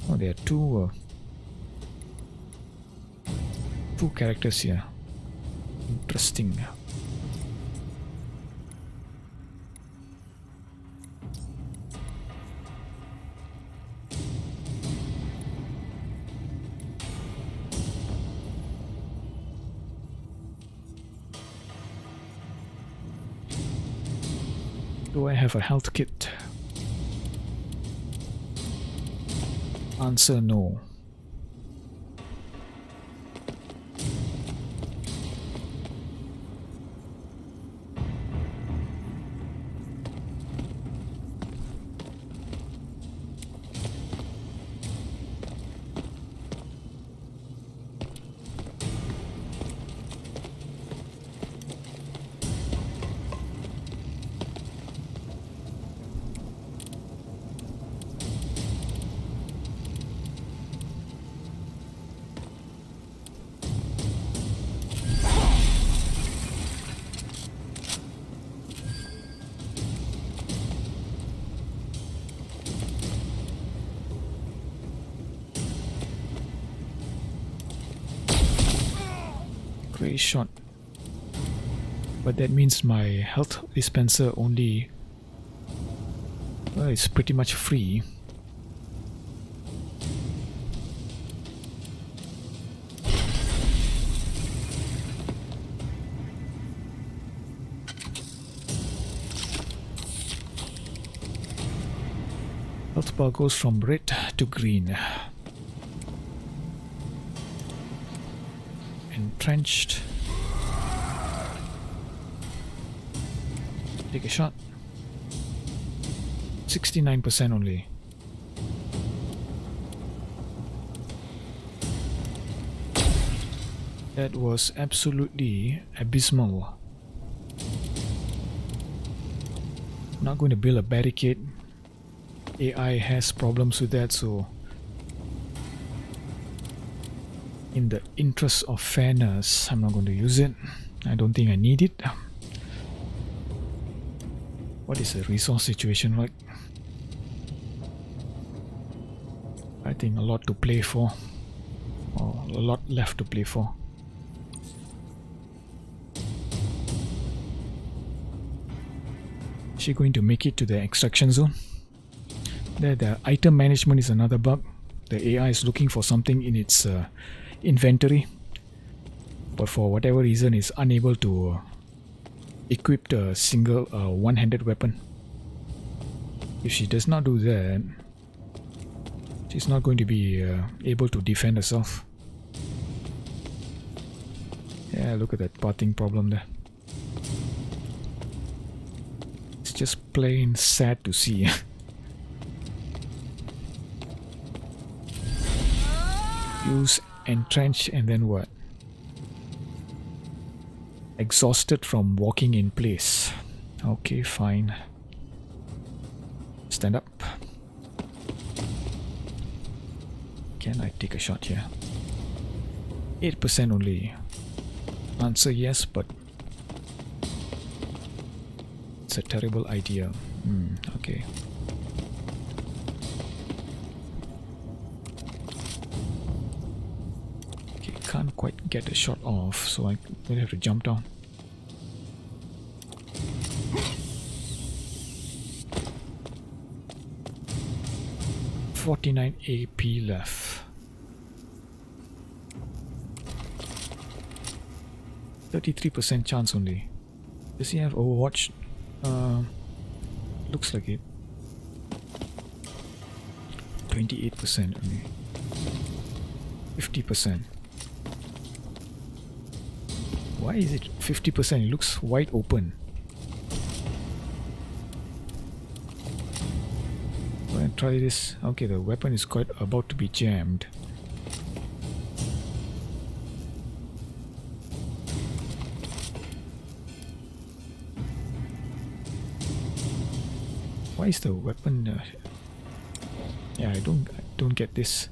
Oh, there are two characters here. Interesting. Do I have a health kit? Answer no. Great shot. But that means my health dispenser only is pretty much free. Health bar goes from red to green. Entrenched. Take a shot. 69% only. That was absolutely abysmal. Not going to build a barricade. AI has problems with that, so in the interest of fairness, I'm not going to use it. I don't think I need it. What is the resource situation like? I think a lot to play for, or a lot left to play for. Is she going to make it to the extraction zone? There, the item management is another bug. The AI is looking for something in its inventory, but for whatever reason is unable to equip a single one-handed weapon. If she does not do that, she's not going to be able to defend herself. Yeah, look at that parting problem there. It's just plain sad to see. Use entrench and then what? Exhausted from walking in place. Okay, fine. Stand up. Can I take a shot here? 8% only. Answer yes, but it's a terrible idea. Okay. Okay, can't quite get a shot off, so I will have to jump down. $49 AP left. 33% chance only. Does he have Overwatch? Looks like it. 28% only. 50%. Why is it 50%? It looks wide open. Go and try this. Okay, the weapon is quite about to be jammed. Why is the weapon? Yeah, I don't get this.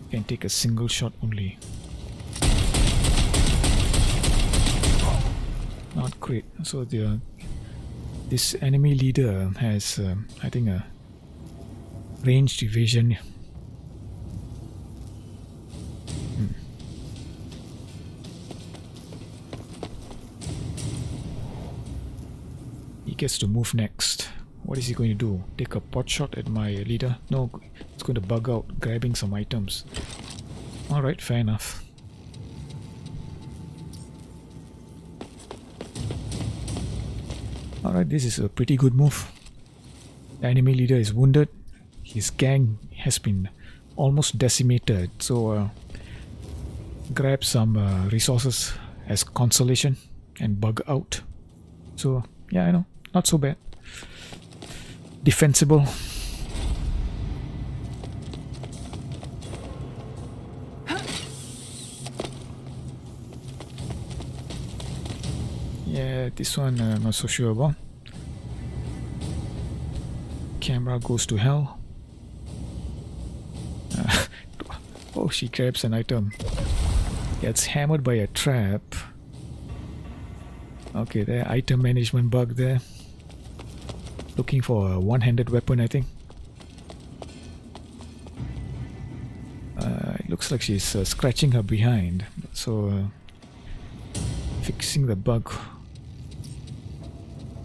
Can take a single shot only. Not great. So this enemy leader has, I think, a ranged evasion. He gets to move next. What is he going to do? Take a pot shot at my leader? No, it's going to bug out, grabbing some items. Alright, fair enough. Alright, this is a pretty good move. The enemy leader is wounded. His gang has been almost decimated. So grab some resources as consolation and bug out. So yeah, I know, not so bad. Defensible. Yeah, this one I'm not so sure about. Camera goes to hell. Oh, she grabs an item. Gets hammered by a trap. Okay, there, item management bug there. Looking for a one-handed weapon, I think. It looks like she's scratching her behind. So fixing the bug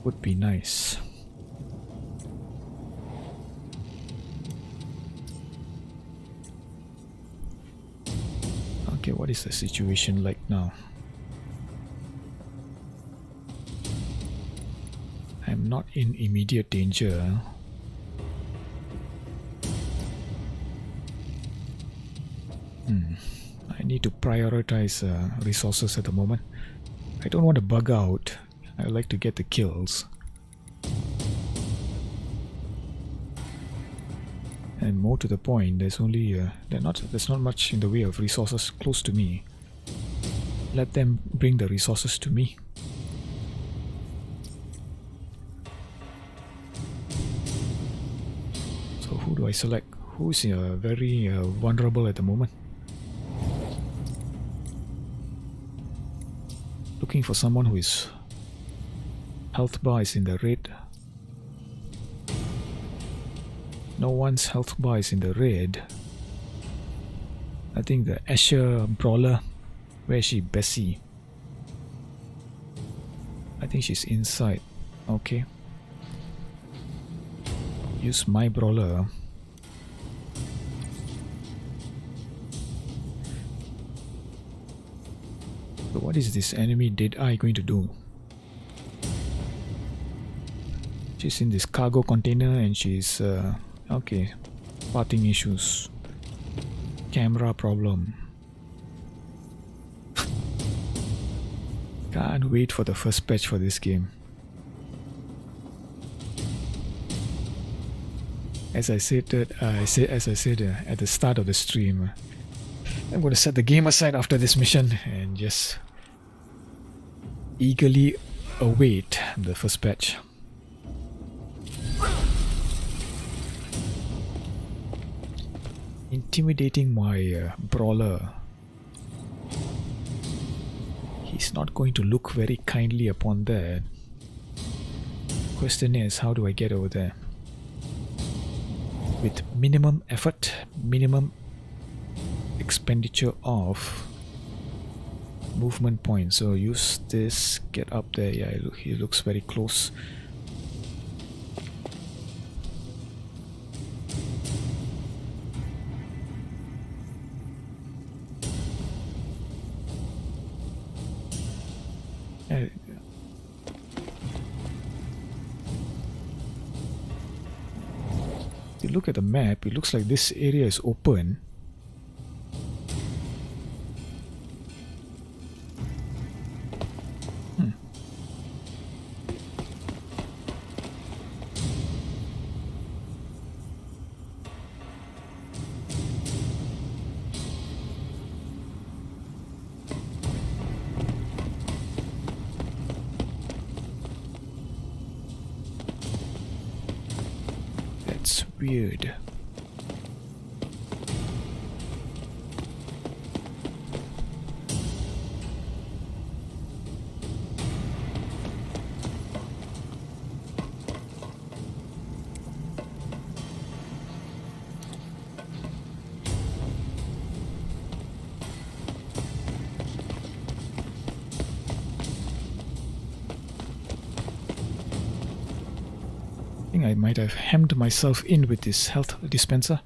would be nice. Okay, what is the situation like now? I'm not in immediate danger. I need to prioritize resources at the moment. I don't want to bug out. I like to get the kills. And more to the point, there's only there's not much in the way of resources close to me. Let them bring the resources to me. So who do I select? Who's very vulnerable at the moment? Looking for someone who is health bar is in the red. No one's health bar is in the red. I think the Asher brawler. Where is she? Bessie. I think she's inside. Okay. Use my brawler. So what is this enemy Deadeye going to do? She's in this cargo container and she's okay, parting issues, camera problem. Can't wait for the first patch for this game. As I said at the start of the stream, I'm going to set the game aside after this mission and just eagerly await the first patch. Intimidating my brawler. He's not going to look very kindly upon that. Question is, how do I get over there? With minimum effort, minimum expenditure of movement points. So use this, get up there. Yeah, he looks very close. You look at the map, it looks like this area is open. That's weird. I think I might have hemmed myself in with this health dispenser.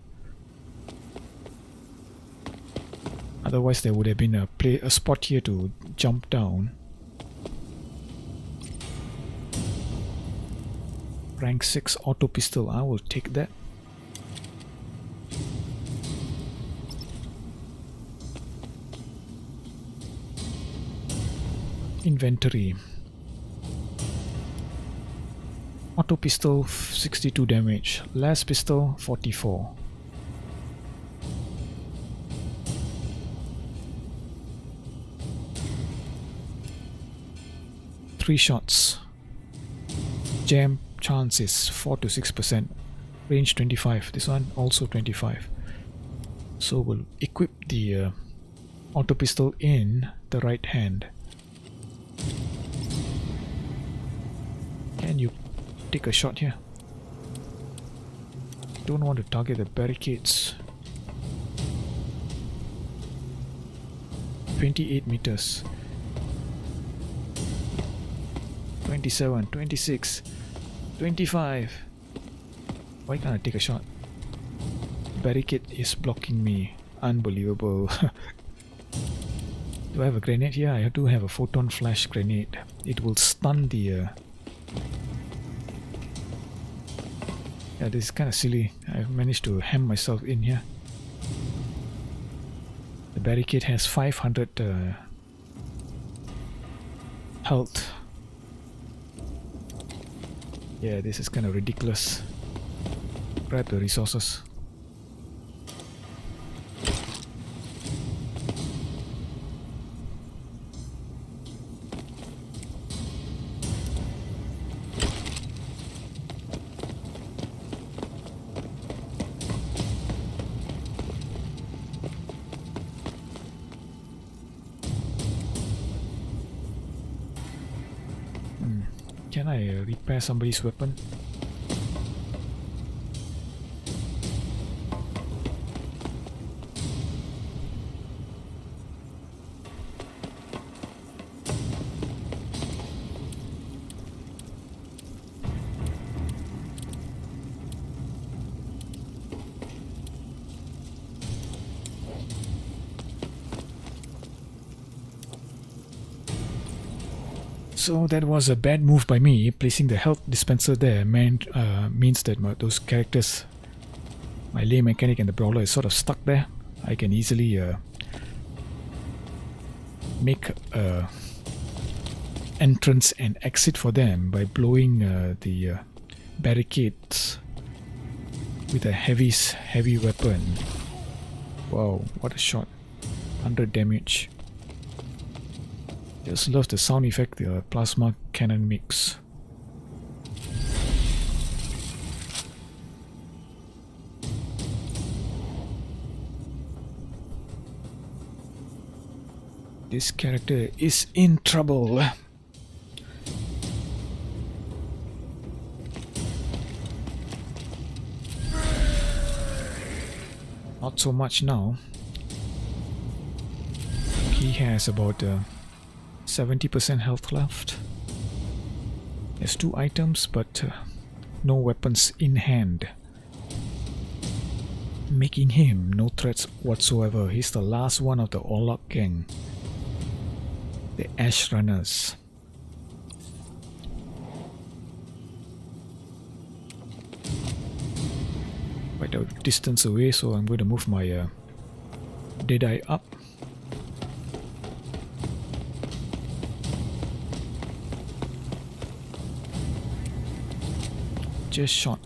Otherwise there would have been a spot here to jump down. Rank 6 auto pistol, I will take that. Inventory. Auto pistol 62 damage, las pistol 44. Three shots. Jam chance is 4 to 6%. Range 25. This one also 25. So we'll equip the auto pistol in the right hand. Can you take a shot here? Don't want to target the barricades. 28 meters. 27, 26, 25. Why can't I take a shot? Barricade is blocking me. Unbelievable. Do I have a grenade here? I do have a photon flash grenade. It will stun the yeah, this is kind of silly. I've managed to hem myself in here. The barricade has 500 health. Yeah, this is kind of ridiculous. Grab the resources. Can I repair somebody's weapon? So that was a bad move by me. Placing the health dispenser there means that those characters, my lay mechanic and the brawler, is sort of stuck there. I can easily make a entrance and exit for them by blowing the barricades with a heavy weapon. Wow, what a shot! 100 damage. Just love the sound effect the plasma cannon makes. This character is in trouble. Not so much now. He has about 70% health left. There's 2 items, but no weapons in hand, making him no threats whatsoever. He's the last one of the Orlok gang, the Ash Runners. Quite a distance away, so I'm going to move my Deadeye up. Just shot.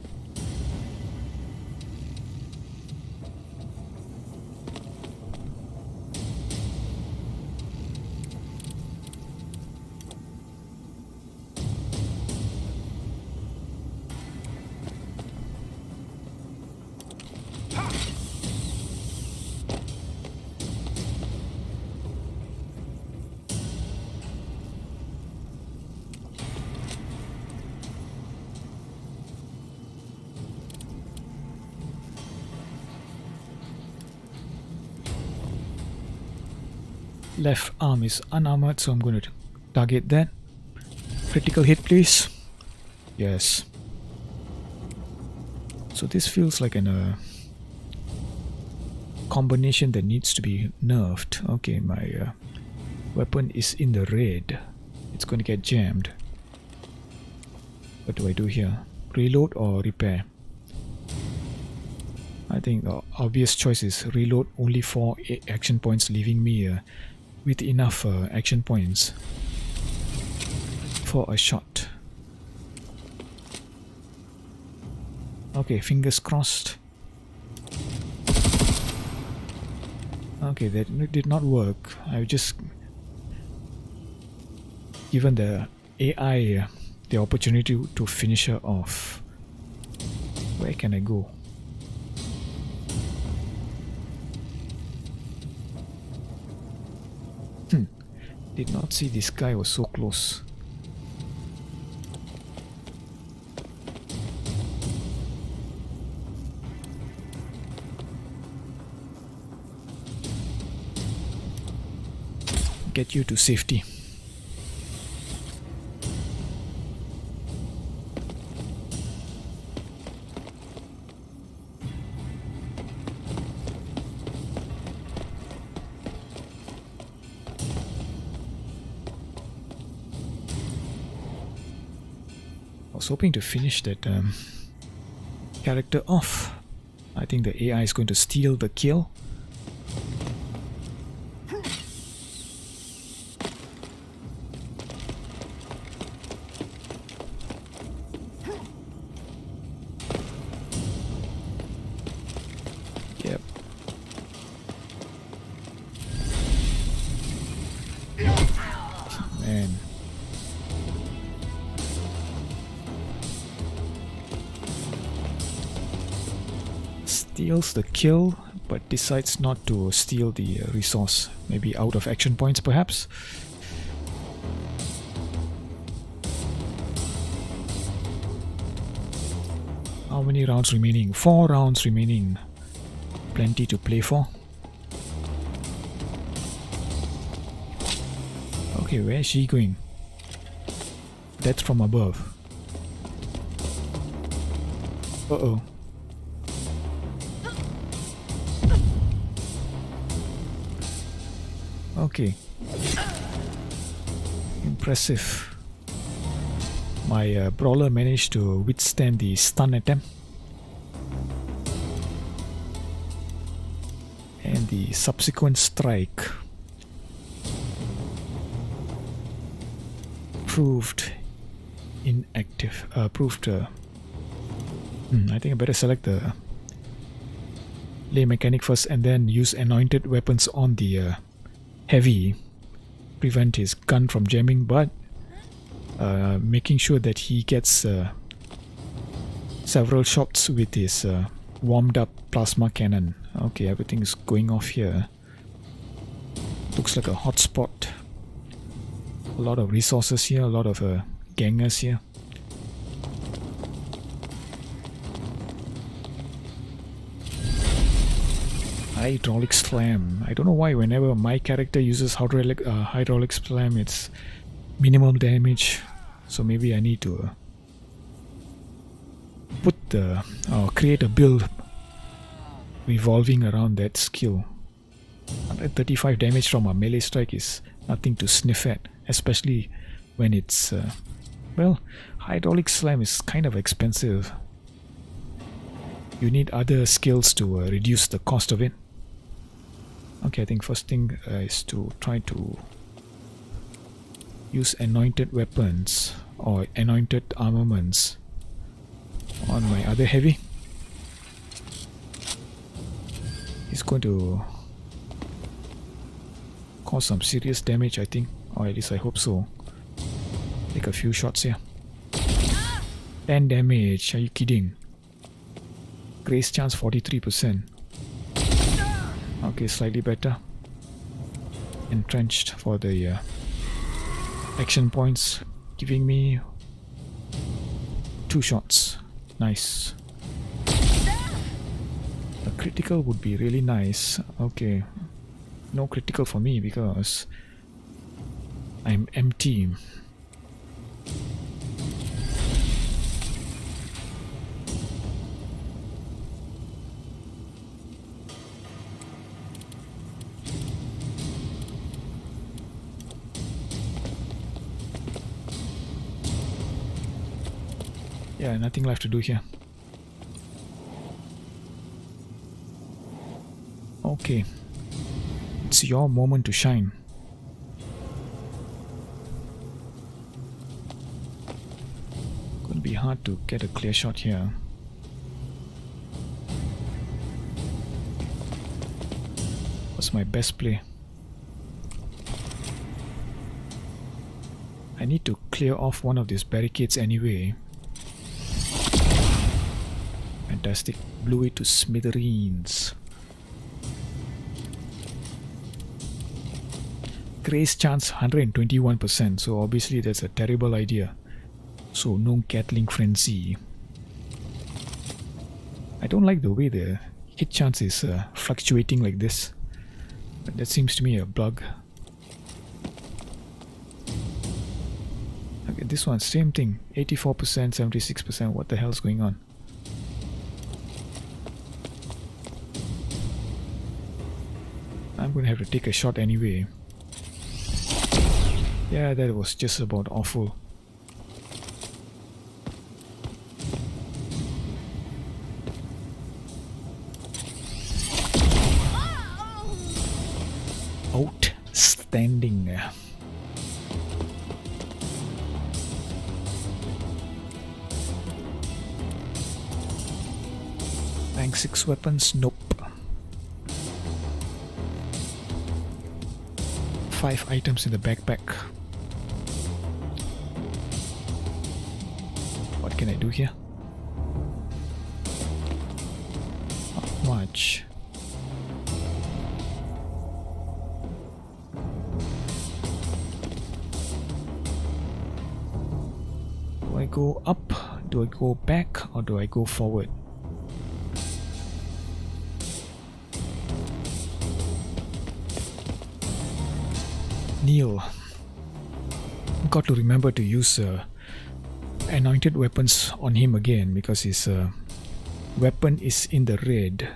Left arm is unarmored, so I'm going to target that. Critical hit, please. Yes. So this feels like a combination that needs to be nerfed. Okay, my weapon is in the red. It's going to get jammed. What do I do here? Reload or repair? I think the obvious choice is reload. Only 4 action points, leaving me with enough action points for a shot. Okay, fingers crossed. Okay, that did not work. I just given the AI the opportunity to finish her off. Where can I go? Did not see this guy was so close. Get you to safety. I was hoping to finish that character off. I think the AI is going to steal the kill. Yep. Man. Steals the kill, but decides not to steal the resource. Maybe out of action points, perhaps. How many rounds remaining? 4 rounds remaining. Plenty to play for. Okay, where is she going? Death from above. Uh-oh. Okay. Impressive. My brawler managed to withstand the stun attempt. And the subsequent strike proved inactive. I think I better select the lay mechanic first and then use anointed weapons on the heavy prevent his gun from jamming, but making sure that he gets several shots with his warmed up plasma cannon. Okay, everything is going off here. Looks like a hotspot. A lot of resources here, a lot of gangers here. Hydraulic slam. I don't know why whenever my character uses hydraulic slam, it's minimal damage. So maybe I need to create a build revolving around that skill. 135 damage from a melee strike is nothing to sniff at, especially when it's well, hydraulic slam is kind of expensive. You need other skills to reduce the cost of it. Okay, I think first thing is to try to use anointed weapons or anointed armaments on my other heavy. It's going to cause some serious damage, I think, or at least I hope so. Take a few shots here. 10 damage, are you kidding? Grace chance 43%. Okay, slightly better. Entrenched for the action points, giving me 2 shots. Nice. A critical would be really nice. Okay, no critical for me because I'm empty. Yeah, nothing left to do here. Okay, it's your moment to shine. Gonna be hard to get a clear shot here. What's my best play? I need to clear off one of these barricades anyway. Fantastic. Blew it to smithereens. Grace chance 121%, so obviously that's a terrible idea. So no Gatling frenzy. I don't like the way the hit chance is fluctuating like this. But that seems to me a bug. Okay, this one, same thing. 84%, 76%. What the hell's going on? I'm going to have to take a shot anyway. Yeah, that was just about awful. Outstanding. Rank 6 weapons? Nope. 5 items in the backpack. What can I do here? Not much. Do I go up? Do I go back? Or do I go forward? Neil. Got to remember to use anointed weapons on him again because his weapon is in the red.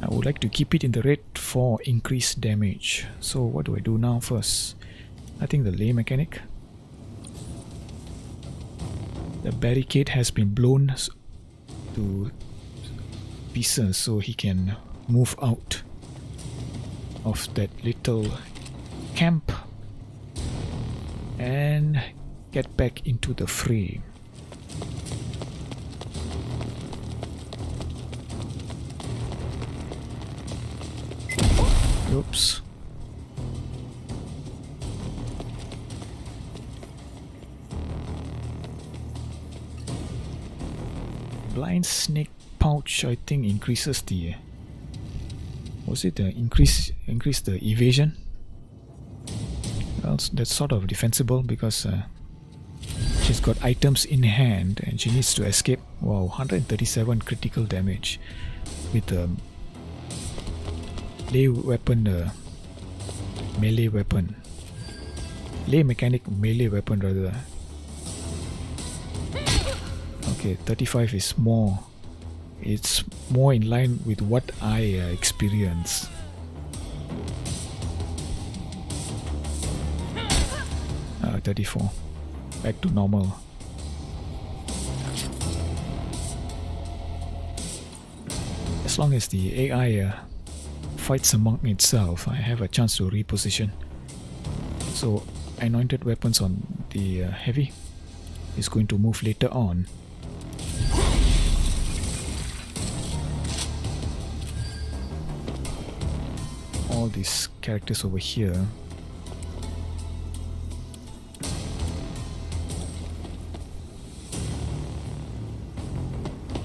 I would like to keep it in the red for increased damage. So what do I do now first? I think the lay mechanic. The barricade has been blown to pieces so he can move out of that little camp and get back into the fray. Oops. Blind snake pouch, I think, increases the... was it increase the evasion? Well, that's sort of defensible because she's got items in hand and she needs to escape. Wow, 137 critical damage with a lay weapon, melee weapon. Lay mechanic melee weapon rather. Okay, 35 is more. It's more in line with what I experience. 34. Back to normal. As long as the AI fights among itself, I have a chance to reposition. So, anointed weapons on the heavy is going to move later on. All these characters over here.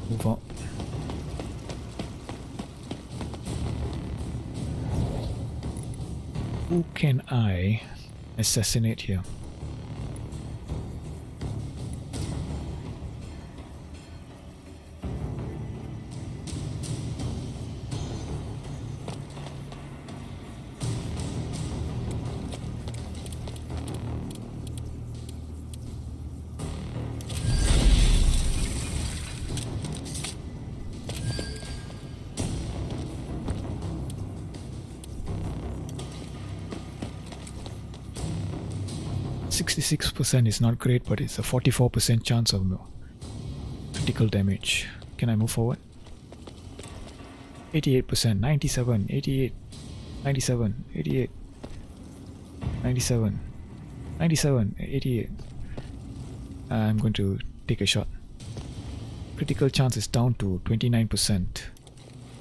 Move on. Who can I assassinate here? %, is not great, but it's a 44% chance of critical damage. Can I move forward? 88%, 97, 88, 97, 88, 97, 97, 88. I'm going to take a shot. Critical chance is down to 29%.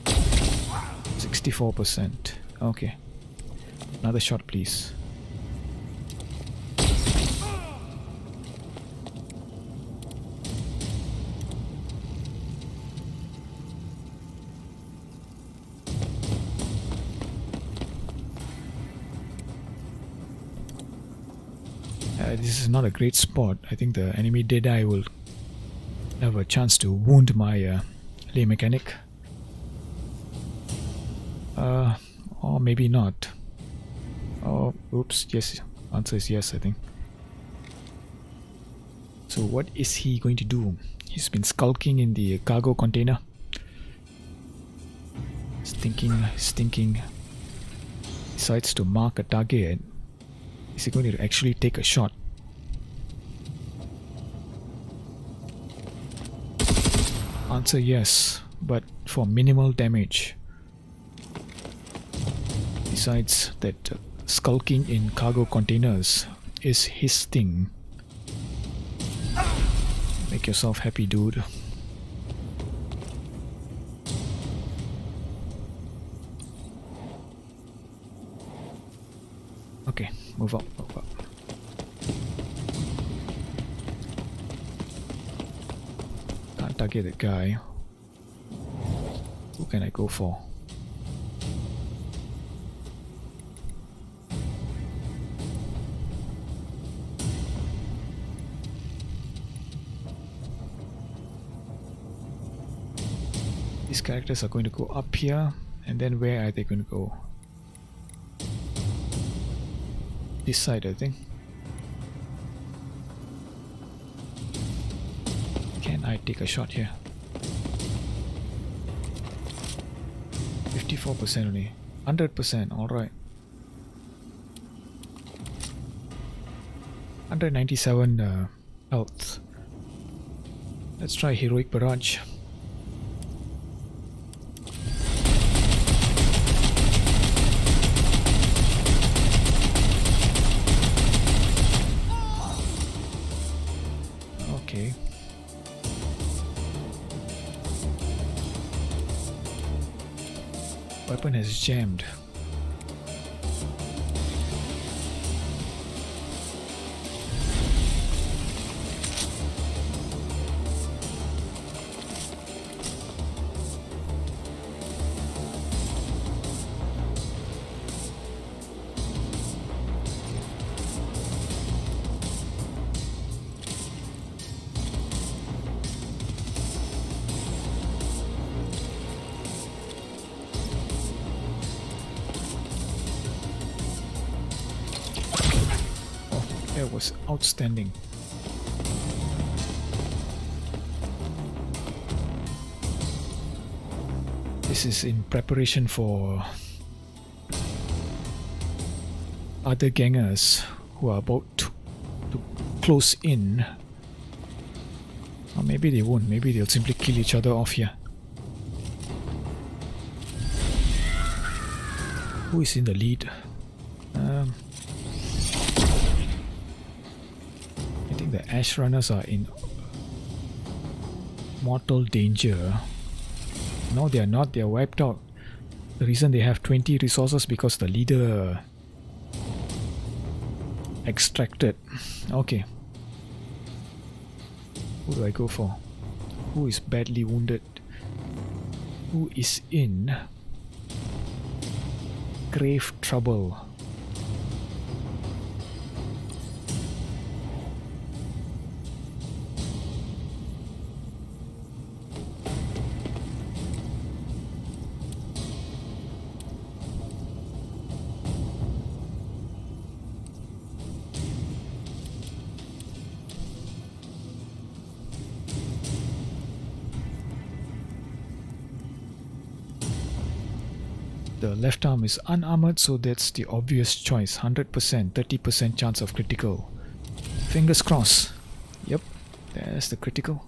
64%. Okay. Another shot, please. This is not a great spot. I think the enemy Deadeye will have a chance to wound my lay mechanic. Or maybe not. Oh, oops, yes. Answer is yes, I think. So what is he going to do? He's been skulking in the cargo container. He's thinking. Decides to mark a target. Is he going to actually take a shot? Answer yes, but for minimal damage. Besides that, skulking in cargo containers is his thing. Make yourself happy, dude. Okay, move up, move up. Can't target that guy. Who can I go for? These characters are going to go up here, and then where are they going to go? This side, I think. Can I take a shot here? 54% only. 100%, alright. 197 health. Let's try Heroic Barrage. Okay. Weapon has jammed. That was outstanding. This is in preparation for other gangers who are about to close in. Or maybe they won't, maybe they'll simply kill each other off here. Who is in the lead? I think the Ash Runners are in mortal danger. No, they are not, they are wiped out. The reason they have 20 resources because the leader extracted. Okay. Who do I go for? Who is badly wounded? Who is in grave trouble? The left arm is unarmored, so that's the obvious choice. 100%, 30% chance of critical. Fingers crossed. Yep, there's the critical.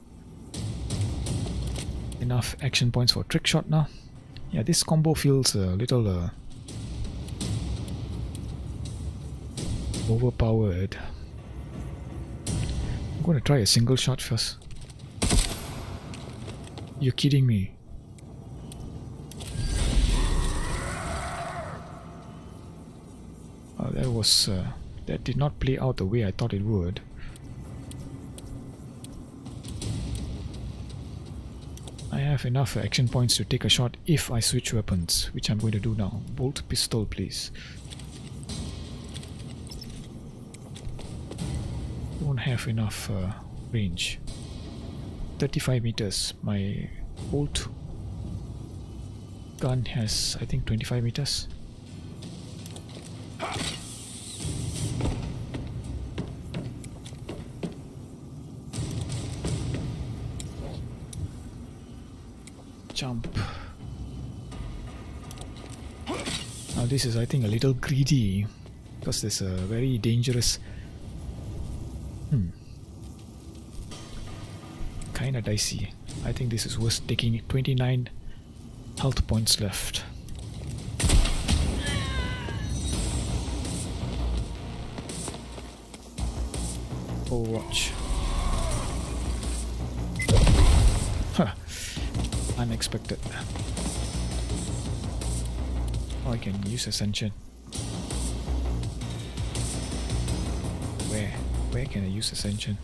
Enough action points for trick shot now. Yeah, this combo feels a little overpowered. I'm gonna try a single shot first. You're kidding me. That did not play out the way I thought it would. I have enough action points to take a shot if I switch weapons, which I'm going to do now. Bolt pistol, please. Don't have enough range. 35 meters. My bolt gun has, I think, 25 meters. Jump. Now this is, I think, a little greedy because there's a very dangerous kinda dicey. I think this is worth taking it. 29 health points left. Overwatch. Huh. Unexpected. Oh, I can use Ascension. Where can I use Ascension?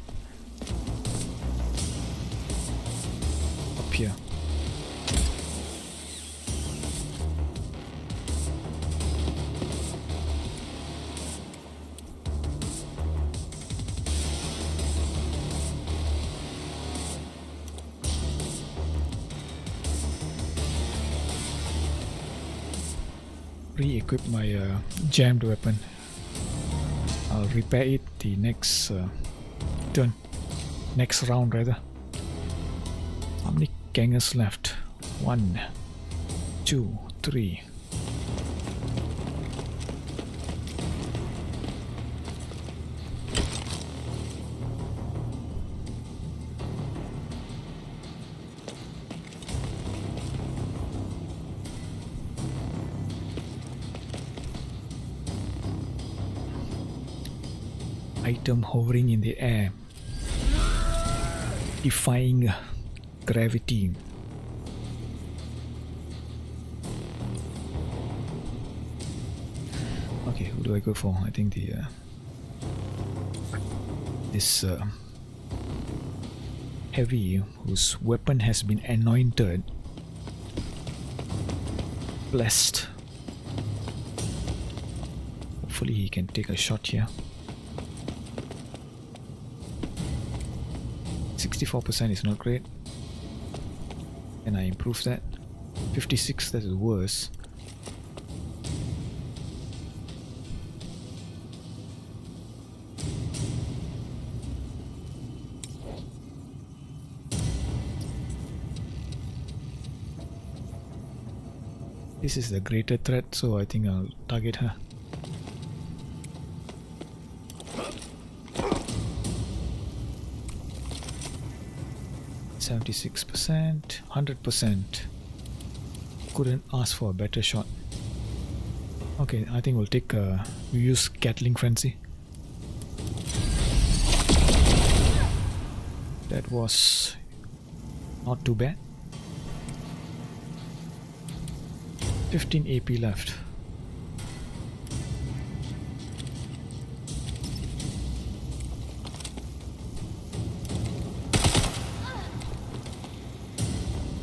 Up here. Re-equip my jammed weapon. I'll repair it the next turn. Next round rather. How many gangers left? 1, 2, 3. Item hovering in the air, defying gravity. Okay, who do I go for? I think the this heavy whose weapon has been anointed, blessed. Hopefully he can take a shot here. 64% is not great. Can I improve that? 56, that is worse. This is the greater threat, so I think I'll target her. %, 100%. Couldn't ask for a better shot. Okay, I think we'll take we use Gatling Frenzy. That was not too bad. 15 AP left.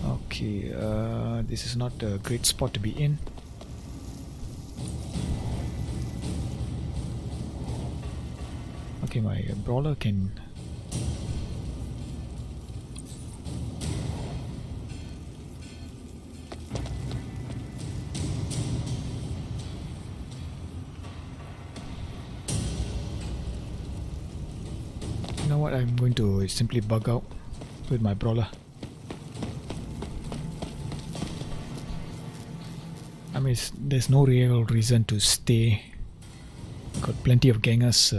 Okay, this is not a great spot to be in. Okay, my brawler can... You know what, I'm going to simply bug out with my brawler. I mean, there's no real reason to stay. Got plenty of gangers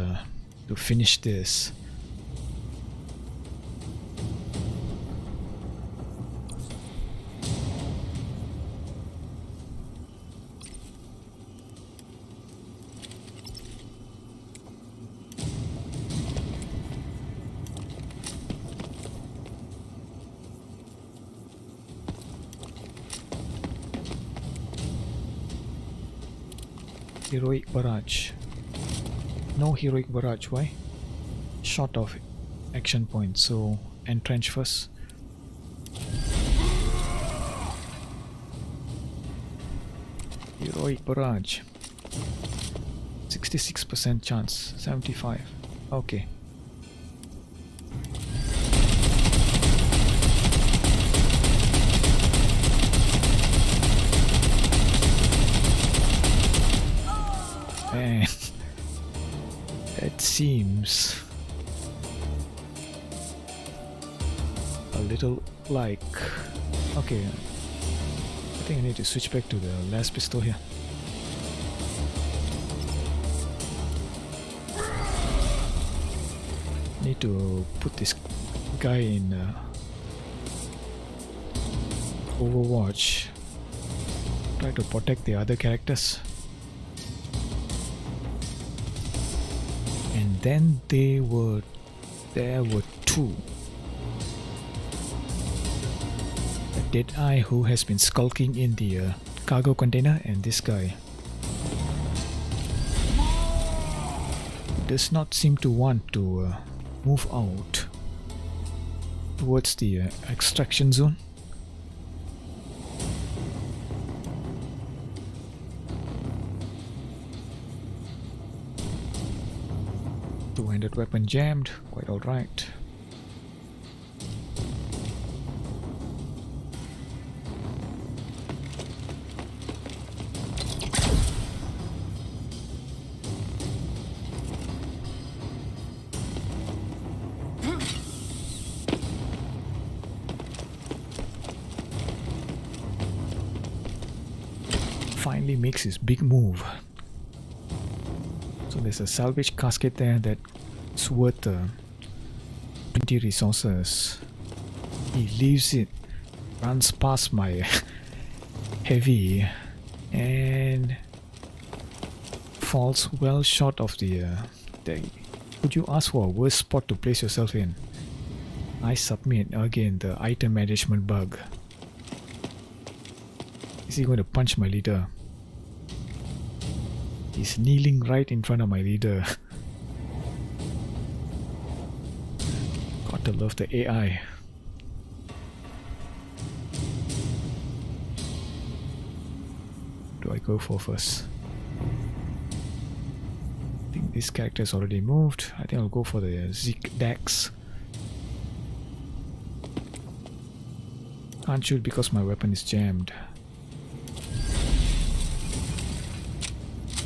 to finish this. Heroic barrage. No heroic barrage. Why? Short of action point. So entrench first. Heroic barrage. 66% chance. 75. Okay. Man, it seems a little like... Okay, I think I need to switch back to the last pistol here. Need to put this guy in Overwatch. Try to protect the other characters. And then there were two. A Deadeye who has been skulking in the cargo container, and this guy does not seem to want to move out towards the extraction zone. Two-handed weapon jammed, quite alright. Finally makes his big move. So there's a salvage casket there that's worth 20 resources. He leaves it, runs past my heavy, and falls well short of the could you ask for a worse spot to place yourself in? I submit. Again, the item management bug. Is he going to punch my leader? He's kneeling right in front of my leader. Gotta love the AI. What do I go for first? I think this character's already moved. I think I'll go for the Zeke Dax. Can't shoot because my weapon is jammed.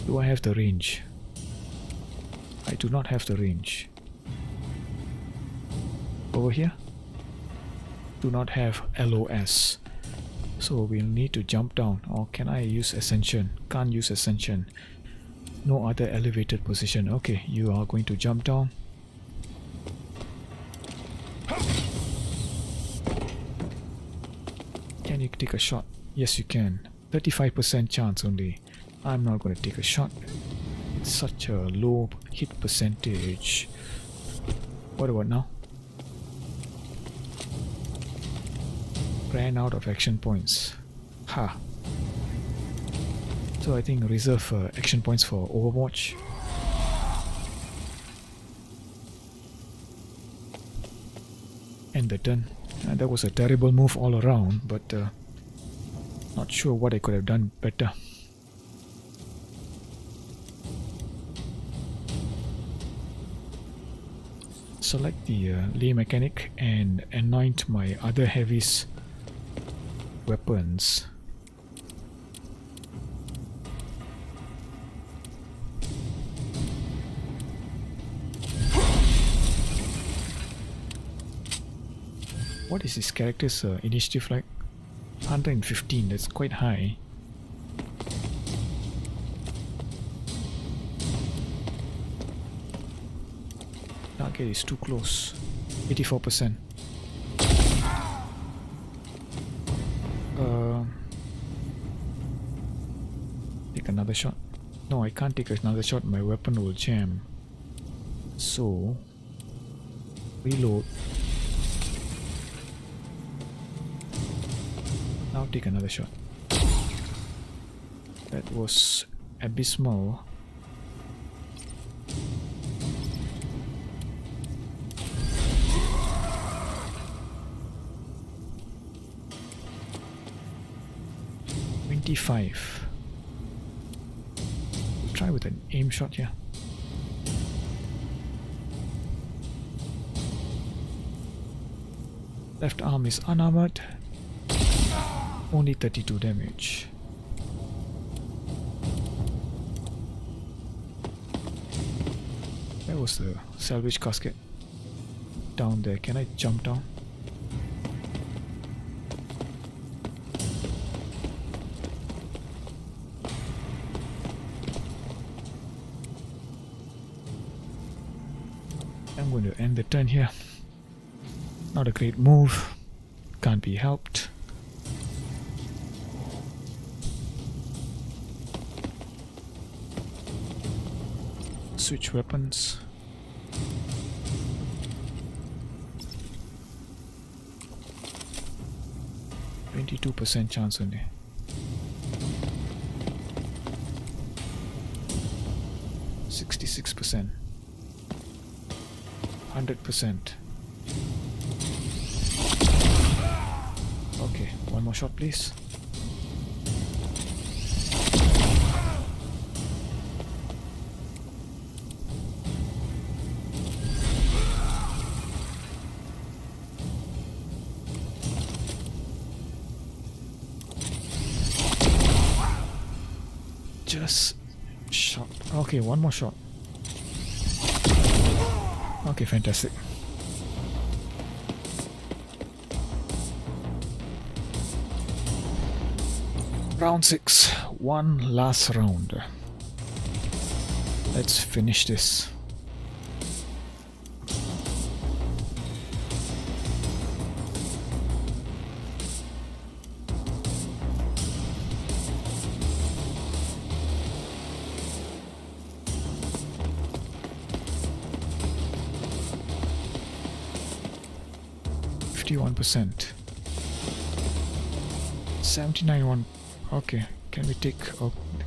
Do I have the range? I do not have the range. Over here? Do not have LOS. So we'll need to jump down. Or can I use Ascension? Can't use Ascension. No other elevated position. Okay, you are going to jump down. Can you take a shot? Yes, you can. 35% chance only. I'm not going to take a shot. It's such a low hit percentage. What about now? Ran out of action points. Ha. So I think reserve action points for Overwatch. End the turn. That was a terrible move all around, but not sure what I could have done better. Select the lay mechanic and anoint my other heavies weapons. What is this character's initiative like? 115, that's quite high. Target is too close. 84%. Take another shot. No, I can't take another shot. My weapon will jam. So, reload. Now take another shot. That was abysmal. Try with an aim shot here. Left arm is unarmored. Only 32 damage. That was the salvage casket down there. Can I jump down? I'm going to end the turn here. Not a great move. Can't be helped. Switch weapons. %22 chance only. %66%. 100%. Okay, one more shot please. Just shot. Okay, one more shot. Okay, fantastic. Round 6. One last round. Let's finish this. %71. 79 Okay, can we take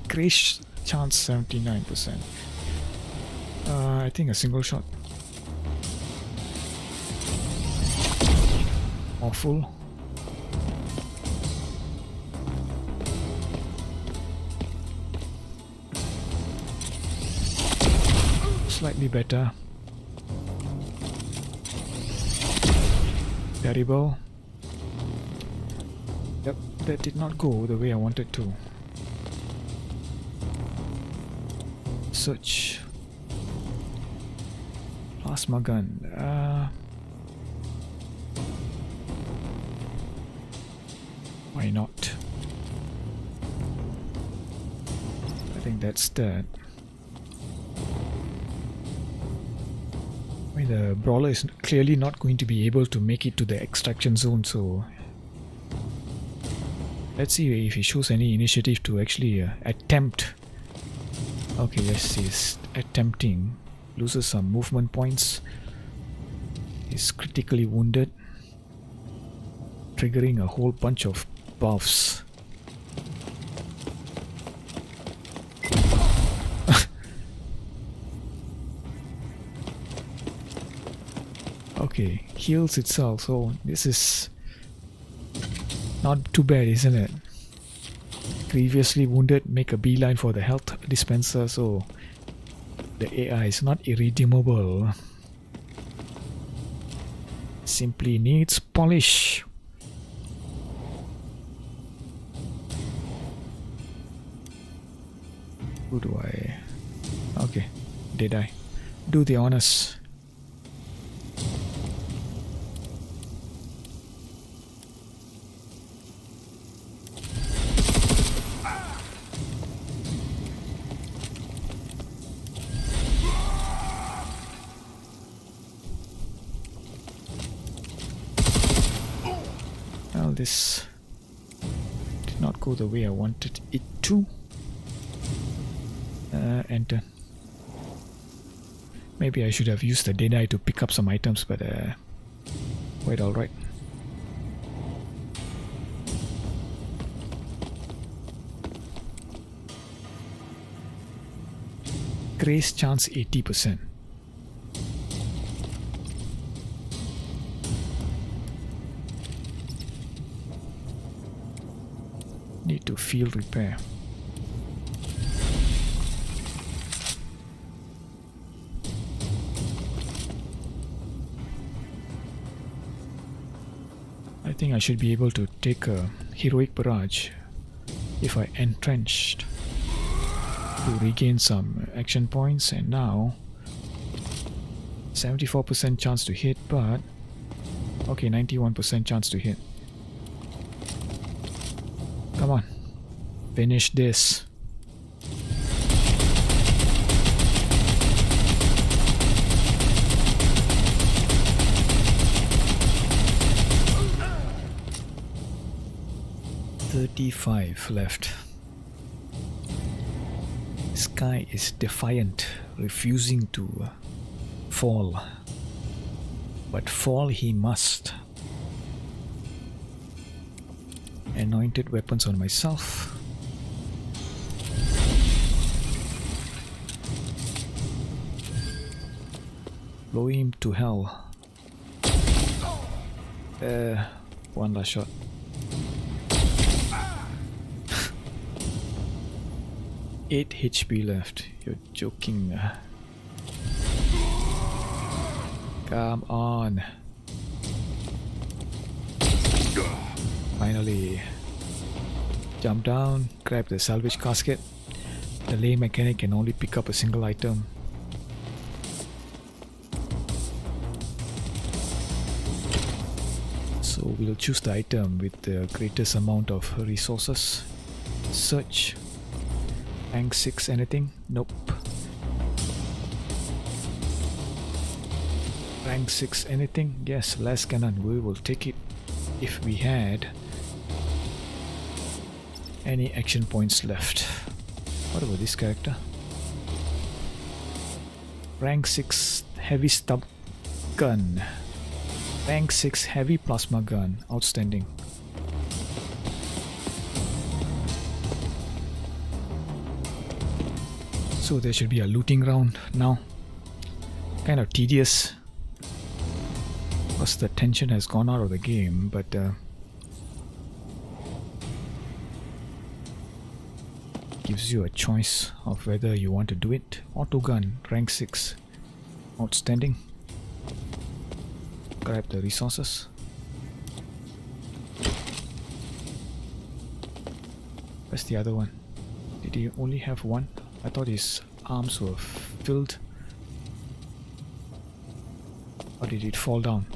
grace chance 79%? I think a single shot. Awful. Slightly better. Terrible. Yep, that did not go the way I wanted to. Search. Plasma gun. Why not? think that's that. I mean, the brawler is clearly not going to be able to make it to the extraction zone, so let's see if he shows any initiative to actually attempt. Okay, yes, he's attempting. Loses some movement points. He's critically wounded, triggering a whole bunch of buffs. Okay, heals itself, so this is not too bad, isn't it? Previously wounded, make a beeline for the health dispenser, so the AI is not irredeemable. Simply needs polish. Who do I... Okay, did I? Do the honors. Well, this did not go the way I wanted it to. Enter. Maybe I should have used the Deadly to pick up some items, but quite alright. Grace chance 80%. Need to field repair. I think I should be able to take a heroic barrage if I entrenched to regain some action points, and now 74% chance to hit, but okay, 91% chance to hit. Come on, finish this. $35 left. Sky is defiant, refusing to fall. But fall he must. Anointed weapons on myself. Blow him to hell. One last shot. Eight HP left. You're joking. Come on. Finally. Jump down, grab the salvage casket. The lay mechanic can only pick up a single item. So we'll choose the item with the greatest amount of resources. Search. Rank 6 anything? Nope. Rank 6 anything? Yes, last cannon. We will take it if we had any action points left. What about this character? Rank 6 heavy stub gun. Rank 6 heavy plasma gun. Outstanding. So there should be a looting round now. Kind of tedious because the tension has gone out of the game, but gives you a choice of whether you want to do it. Auto gun, rank 6. Outstanding. Grab the resources. Where's the other one? Did he only have one? I thought his arms were filled. Or did it fall down?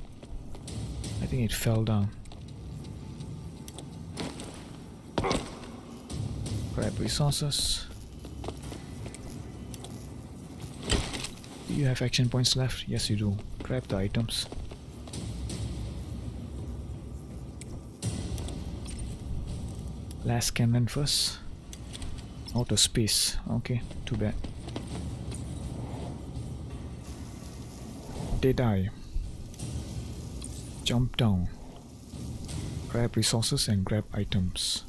I think it fell down. Grab resources. Do you have action points left? Yes, you do. Grab the items. Last cannon first. Outer space. Okay, too bad. Deadeye. Jump down. Grab resources and grab items.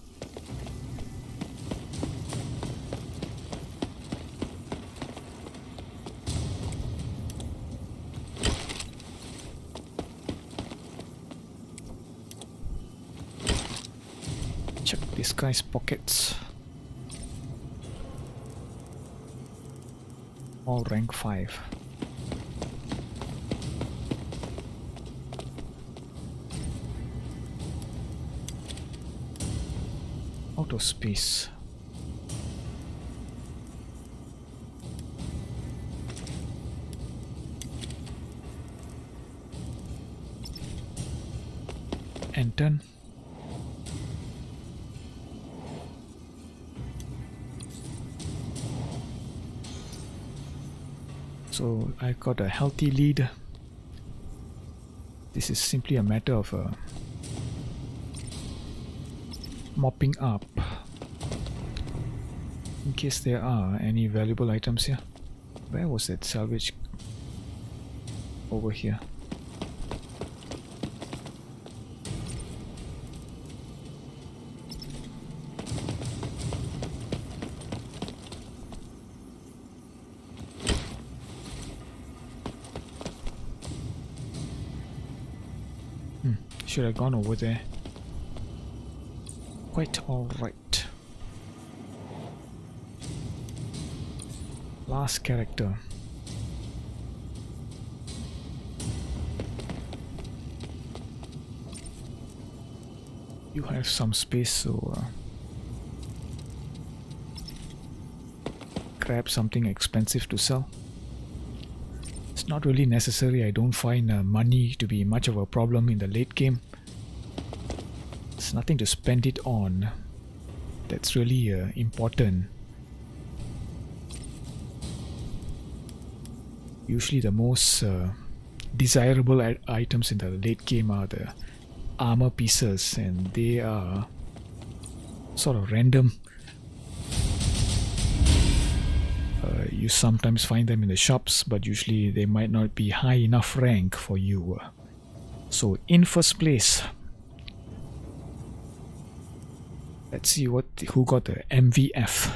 Check this guy's pockets. All rank 5. Outer space. Enter. So I got a healthy lead. This is simply a matter of mopping up in case there are any valuable items here. Where was that salvage? Over here. Should have gone over there. Quite alright. Last character. You have some space, so grab something expensive to sell. It's not really necessary. I don't find money to be much of a problem in the late game. It's nothing to spend it on. That's really important. Usually the most desirable items in the late game are the armor pieces, and they are sort of random. You sometimes find them in the shops, but usually they might not be high enough rank for you. So in first place, let's see who got the MVF.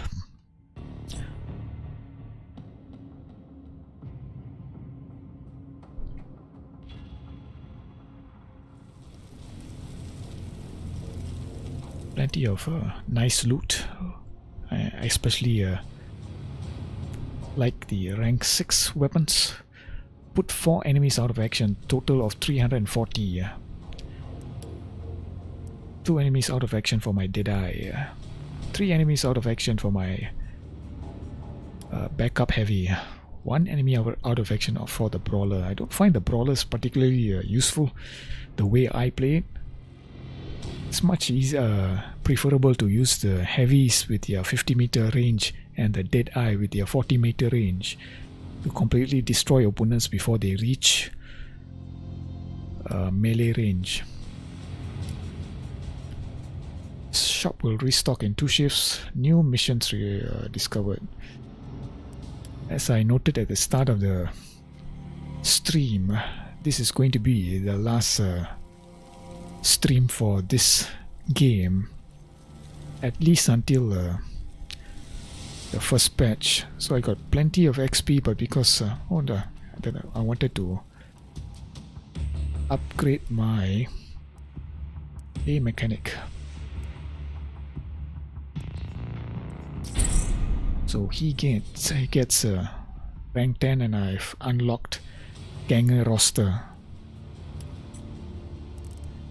Plenty of nice loot, especially like the rank 6 weapons. Put 4 enemies out of action, total of 340. 2 enemies out of action for my Deadeye. 3 enemies out of action for my backup heavy. 1 enemy out of action for the brawler. I don't find the brawlers particularly useful the way I play it. It's much easier, preferable to use the heavies with their 50-meter range and the Deadeye with their 40-meter range to completely destroy opponents before they reach melee range. Shop will restock in 2 shifts. New missions discovered. As I noted at the start of the stream, this is going to be the last stream for this game, at least until the first patch. So I got plenty of XP, but because I wanted to upgrade my A mechanic. So he gets rank 10, and I've unlocked Ganger roster.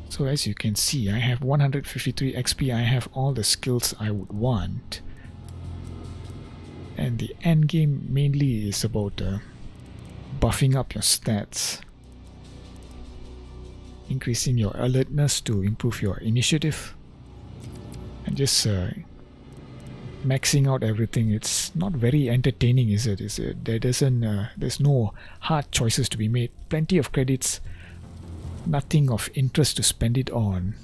So as you can see, I have 153 XP. I have all the skills I would want. And the end game mainly is about buffing up your stats, increasing your alertness to improve your initiative, and just maxing out everything, it's not very entertaining, is it? There's no hard choices to be made. Plenty of credits, nothing of interest to spend it on.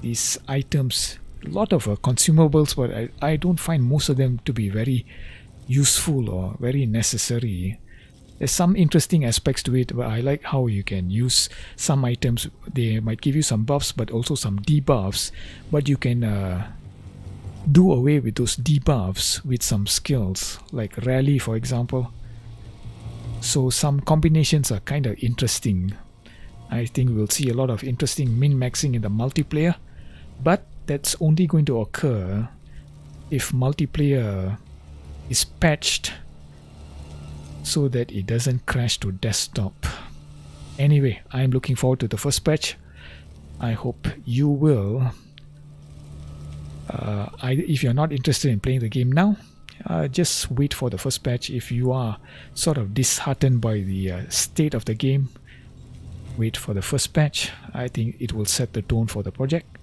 These items, a lot of consumables, but I don't find most of them to be very useful or very necessary. There's some interesting aspects to it, but I like how you can use some items. They might give you some buffs, but also some debuffs. But you can do away with those debuffs with some skills, like rally, for example. So some combinations are kind of interesting. I think we'll see a lot of interesting min-maxing in the multiplayer, but that's only going to occur if multiplayer is patched so that it doesn't crash to desktop. Anyway, I'm looking forward to the first patch. I hope you will. If you're not interested in playing the game now, just wait for the first patch. If you are sort of disheartened by the state of the game, wait for the first patch. I think it will set the tone for the project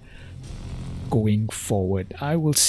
going forward. I will see